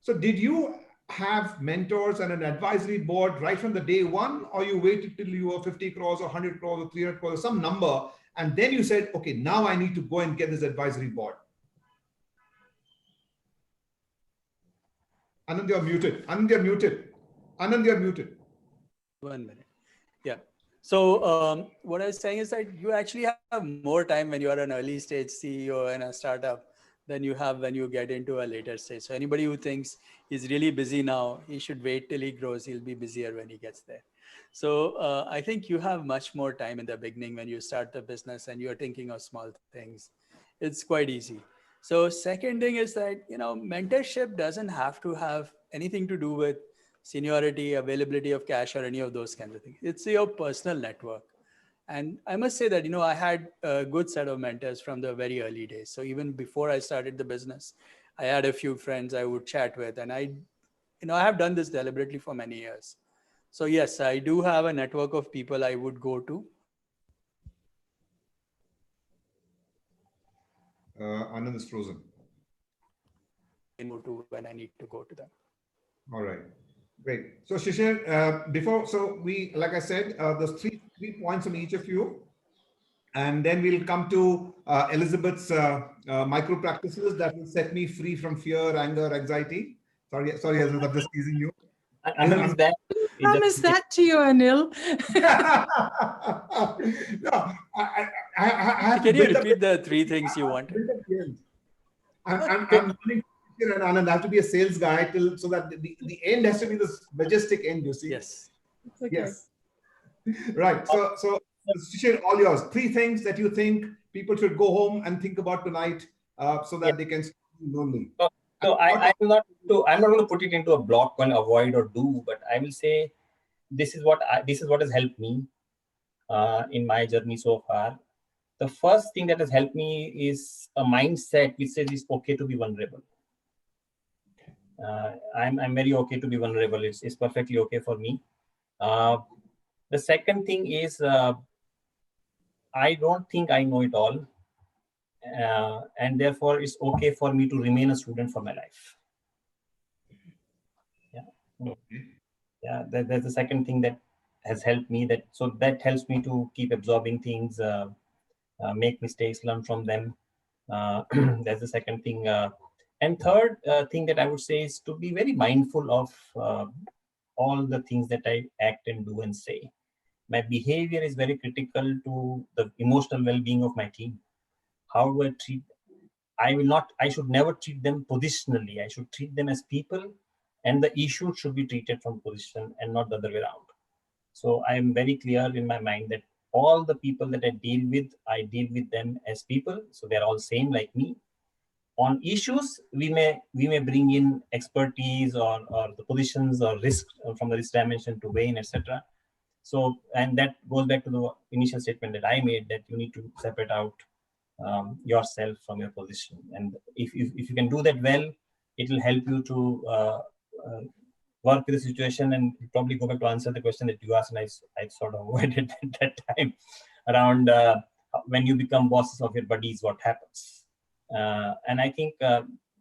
So did you have mentors and an advisory board right from the day one, or you waited till you were 50 crores or 100 crores or 300 crores or some number, and then you said, okay, now I need to go and get this advisory board? Anand, you're muted. Anand, you're muted. Anand, you're muted. 1 minute. Yeah. So what I was saying is that you actually have more time when you are an early stage CEO in a startup than you have when you get into a later stage. So anybody who thinks he's really busy now, he should wait till he grows. He'll be busier when he gets there. So I think you have much more time in the beginning when you start the business and you're thinking of small things. It's quite easy. So second thing is that, mentorship doesn't have to have anything to do with seniority, availability of cash, or any of those kinds of things. It's your personal network. And I must say that, I had a good set of mentors from the very early days. So even before I started the business, I had a few friends I would chat with, and I have done this deliberately for many years. So yes, I do have a network of people I would go to. Anand is frozen. When I need to go to them. All right, great. So Shishir, like I said, there's three points on each of you, and then we'll come to Elizabeth's micro practices that will set me free from fear, anger, anxiety. Sorry, Elizabeth, I'm just teasing you. Anand is back. Promise that to you, Anil. No, I have Can to you build up repeat the three things you wanted? I'm learning and Anand, I have to be a sales guy so that the end has to be this majestic end, you see. Yes. Okay. Yes. Right. So Shishir, all yours. Three things that you think people should go home and think about tonight, so that they can stop being lonely. So I'm not going to put it into a block on avoid or do, but I will say this is what has helped me in my journey so far. The first thing that has helped me is a mindset which says it's okay to be vulnerable. I'm very okay to be vulnerable. It's perfectly okay for me. The second thing is I don't think I know it all. And therefore, it's okay for me to remain a student for my life. Yeah, that's the second thing that has helped me. That helps me to keep absorbing things, make mistakes, learn from them. That's the second thing. And third thing that I would say is to be very mindful of all the things that I act and do and say. My behavior is very critical to the emotional well-being of my team. How do I treat? I should never treat them positionally. I should treat them as people, and the issue should be treated from position and not the other way around. So I am very clear in my mind that all the people that I deal with them as people. So they're all same like me. On issues, we may bring in expertise or the positions or risk from the risk dimension to weigh in, etc. So, and that goes back to the initial statement that I made, that you need to separate out yourself from your position. And if you can do that well, it will help you to work with the situation, and probably go back to answer the question that you asked, and I sort of avoided at that time around when you become bosses of your buddies, what happens. And I think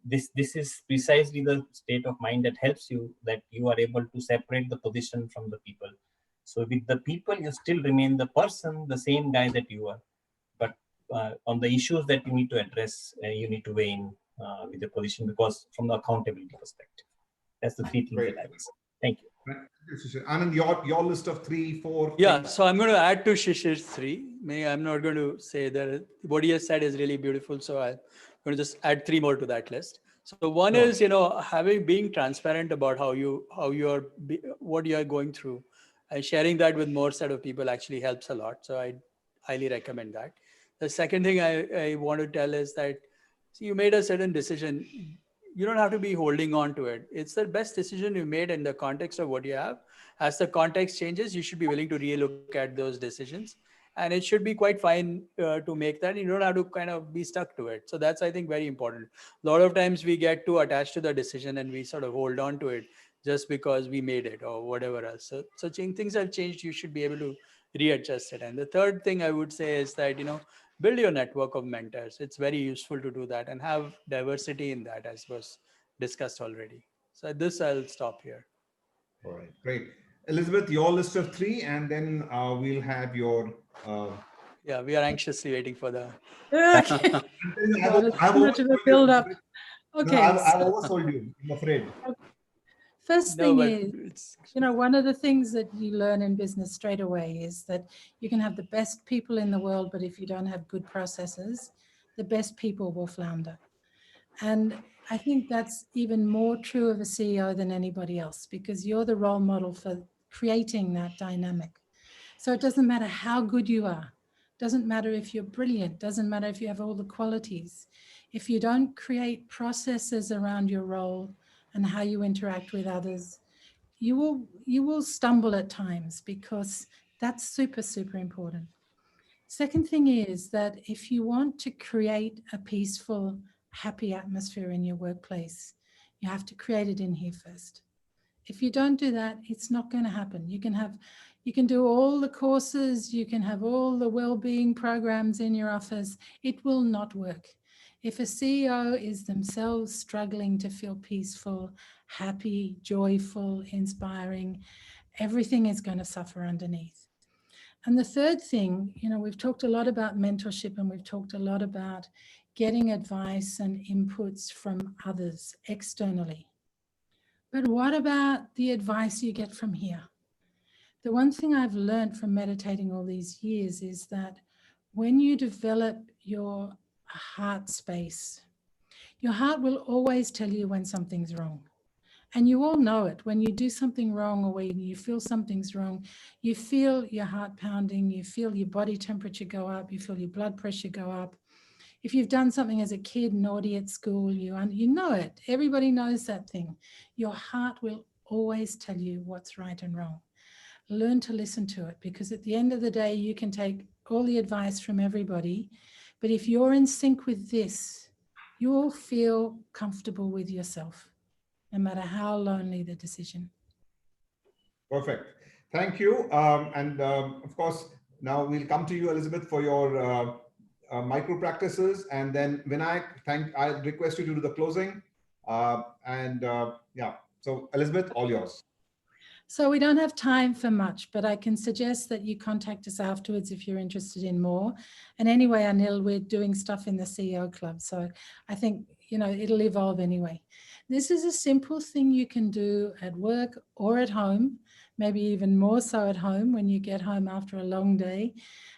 this is precisely the state of mind that helps you, that you are able to separate the position from the people. So with the people, you still remain the person, the same guy that you are. But on the issues that you need to address, you need to weigh in with the position, because from the accountability perspective. That's the three things that I will say. Thank you. Anand, your list of 3, 4. Yeah, so I'm going to add to Shishir's 3. I'm not going to say that what he has said is really beautiful. So I'm going to just add 3 more to that list. So one is, being transparent about what you are going through, and sharing that with more set of people actually helps a lot. So I highly recommend that. The second thing I want to tell is that, see, you made a certain decision. You don't have to be holding on to it. It's the best decision you made in the context of what you have. As the context changes, you should be willing to relook at those decisions. And it should be quite fine to make that. You don't have to kind of be stuck to it. So that's, I think, very important. A lot of times we get too attached to the decision and we sort of hold on to it just because we made it or whatever else. So things have changed. You should be able to readjust it. And the third thing I would say is that, build your network of mentors. It's very useful to do that and have diversity in that, as was discussed already. So at this, I'll stop here. All right, great. Elizabeth, your list of 3, and then we'll have your... Yeah, we are anxiously waiting for the... Okay. Too much of a build-up. Okay. No, I've oversold you, I'm afraid. First No, thing but is, one of the things that you learn in business straight away is that you can have the best people in the world, but if you don't have good processes, the best people will flounder. And I think that's even more true of a CEO than anybody else, because you're the role model for creating that dynamic. So it doesn't matter how good you are, doesn't matter if you're brilliant, doesn't matter if you have all the qualities. If you don't create processes around your role and how you interact with others, you will stumble at times, because that's super, super important. Second thing is that if you want to create a peaceful, happy atmosphere in your workplace, you have to create it in here first. If you don't do that, it's not going to happen. You can do all the courses, you can have all the well-being programs in your office. It will not work. If a CEO is themselves struggling to feel peaceful, happy, joyful, inspiring, everything is going to suffer underneath. And the third thing, we've talked a lot about mentorship, and we've talked a lot about getting advice and inputs from others externally. But what about the advice you get from here? The one thing I've learned from meditating all these years is that when you develop your heart space, your heart will always tell you when something's wrong. And you all know it. When you do something wrong, or when you feel something's wrong, you feel your heart pounding, you feel your body temperature go up, you feel your blood pressure go up. If you've done something as a kid, naughty at school, you know it. Everybody knows that thing. Your heart will always tell you what's right and wrong. Learn to listen to it, because at the end of the day, you can take all the advice from everybody. But if you're in sync with this, you'll feel comfortable with yourself, no matter how lonely the decision. Perfect. Thank you. Of course, now we'll come to you, Elizabeth, for your micro practices. And then Vinayak, I request you to do the closing. Yeah, so Elizabeth, all yours. So we don't have time for much, but I can suggest that you contact us afterwards if you're interested in more. And anyway, Anil, we're doing stuff in the CEO Club. So I think, it'll evolve anyway. This is a simple thing you can do at work or at home, maybe even more so at home when you get home after a long day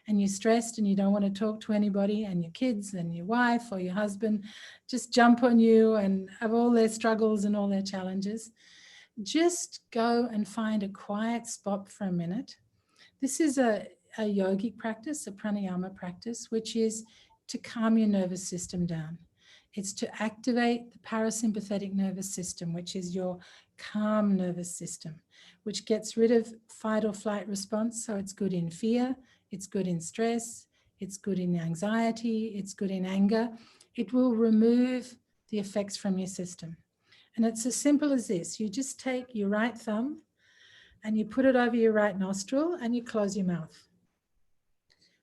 and you're stressed and you don't want to talk to anybody, and your kids and your wife or your husband just jump on you and have all their struggles and all their challenges. Just go and find a quiet spot for a minute. This is a yogic practice, a pranayama practice, which is to calm your nervous system down. It's to activate the parasympathetic nervous system, which is your calm nervous system, which gets rid of fight or flight response. So it's good in fear, it's good in stress, it's good in anxiety, it's good in anger. It will remove the effects from your system. And it's as simple as this. You just take your right thumb and you put it over your right nostril and you close your mouth.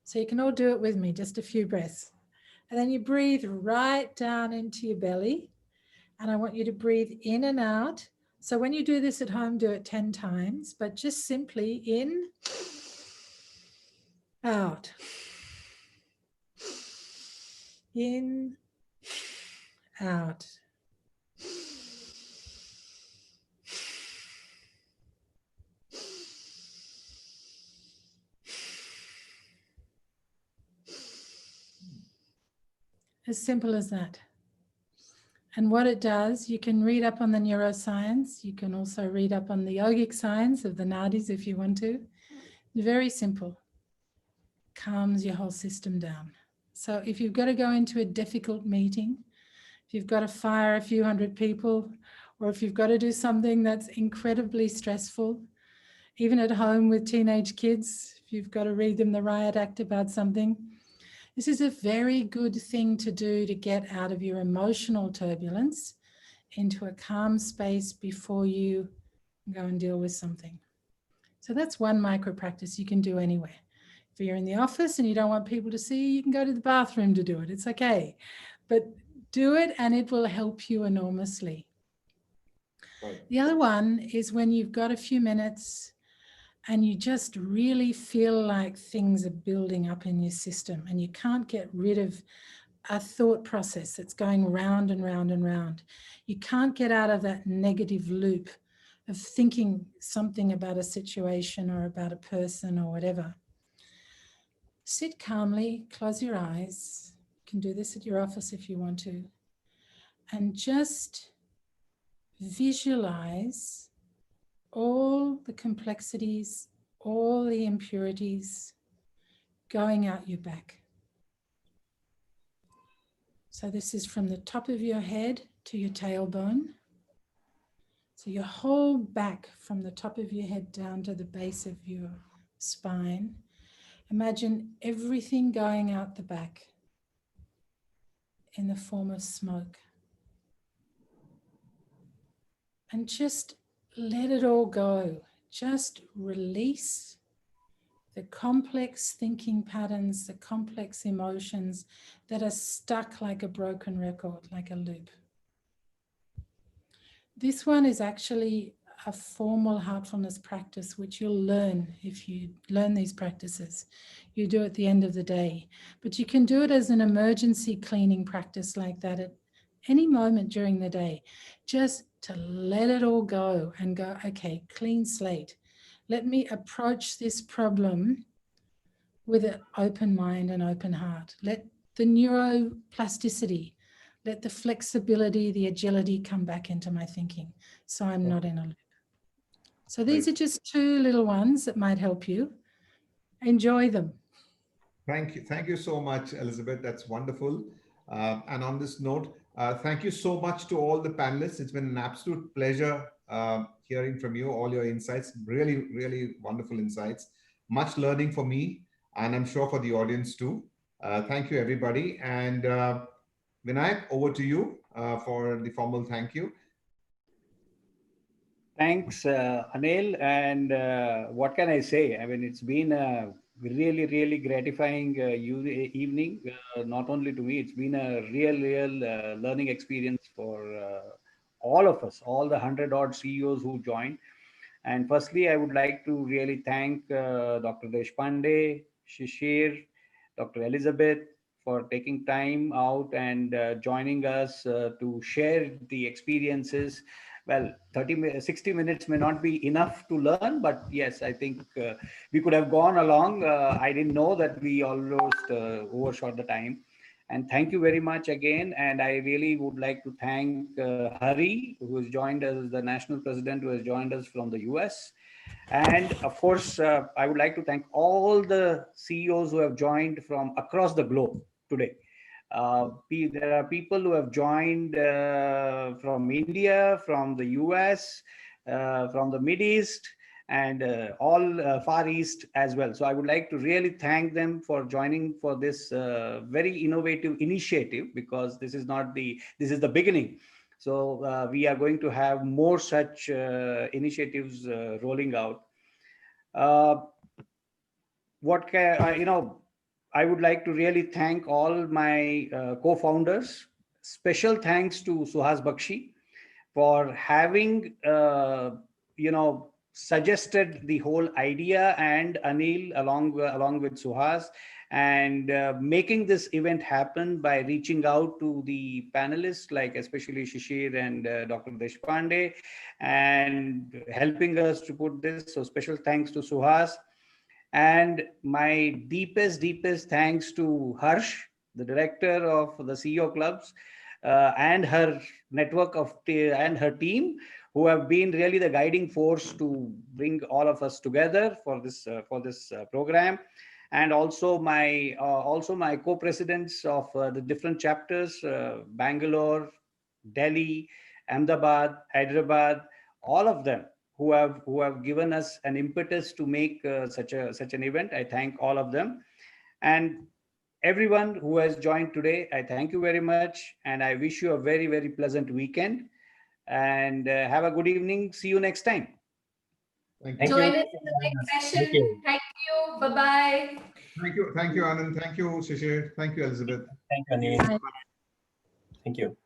So you can all do it with me, just a few breaths. And then you breathe right down into your belly. And I want you to breathe in and out. So when you do this at home, do it 10 times, but just simply in, out, in, out. As simple as that. And what it does, you can read up on the neuroscience. You can also read up on the yogic science of the nadis if you want to. Very simple. Calms your whole system down. So if you've got to go into a difficult meeting, if you've got to fire a few hundred people, or if you've got to do something that's incredibly stressful, even at home with teenage kids, if you've got to read them the riot act about something, this is a very good thing to do to get out of your emotional turbulence into a calm space before you go and deal with something. So that's one micro practice you can do anywhere. If you're in the office and you don't want people to see you, you can go to the bathroom to do it. It's okay. But do it and it will help you enormously. Right. The other one is when you've got a few minutes and you just really feel like things are building up in your system and you can't get rid of a thought process that's going round and round and round. You can't get out of that negative loop of thinking something about a situation or about a person or whatever. Sit calmly, close your eyes. You can do this at your office if you want to. And just visualize all the complexities, all the impurities going out your back. So this is from the top of your head to your tailbone. So your whole back, from the top of your head down to the base of your spine. Imagine everything going out the back in the form of smoke. And just let it all go. Just release the complex thinking patterns, the complex emotions that are stuck like a broken record, like a loop. This one is actually a formal heartfulness practice, which you'll learn if you learn these practices. You do at the end of the day, but you can do it as an emergency cleaning practice like that at any moment during the day, just to let it all go and go, okay, clean slate. Let me approach this problem with an open mind and open heart. Let the neuroplasticity, let the flexibility, the agility come back into my thinking, so I'm not in a loop. So these are just two little ones that might help you. Enjoy them. Thank you. Thank you so much, Elizabeth. That's wonderful. And on this note, thank you so much to all the panelists. It's been an absolute pleasure hearing from you, all your insights, really, really wonderful insights. Much learning for me, and I'm sure for the audience too. Thank you, everybody. And Vinayak, over to you for the formal thank you. Thanks, Anil. And what can I say? I mean, it's been a really, really gratifying evening. Not only to me, it's been a real learning experience for all of us, all the 100-odd CEOs who joined. And firstly, I would like to really thank Dr. Deshpande, Shishir, Dr. Elizabeth for taking time out and joining us to share the experiences. Well, 60 minutes may not be enough to learn, but yes, I think we could have gone along. I didn't know that we almost overshot the time. And thank you very much again. And I really would like to thank Hari, who has joined us, the national president who has joined us from the US. And of course, I would like to thank all the CEOs who have joined from across the globe today. There are people who have joined from India, from the US, from the Mid East, and all Far East as well. So I would like to really thank them for joining for this very innovative initiative, because this is the beginning. So we are going to have more such initiatives rolling out. I would like to really thank all my co-founders. Special thanks to Suhas Bakshi for having, suggested the whole idea, and Anil along with Suhas, and making this event happen by reaching out to the panelists, like especially Shishir and Dr. Deshpande, and helping us to put this. So special thanks to Suhas. And my deepest thanks to Harsh, the director of the CEO clubs, and her network and her team, who have been really the guiding force to bring all of us together for this program. And also my co-presidents of the different chapters, Bangalore, Delhi, Ahmedabad, Hyderabad, all of them who have given us an impetus to make such an event. I thank all of them. And everyone who has joined today, I thank you very much, and I wish you a very, very pleasant weekend, and have a good evening. See you next time. Thank you. Join us in the next session. Thank you. Bye-bye. Thank you, Anand. Thank you, Shishir. Thank you, Elizabeth. Thank you, Anil. Thank you.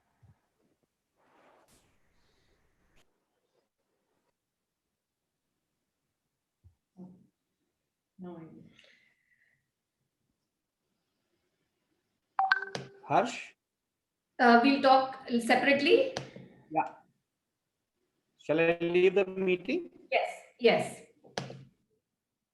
Harsh? We'll talk separately. Yeah. Shall I leave the meeting? Yes. Yes.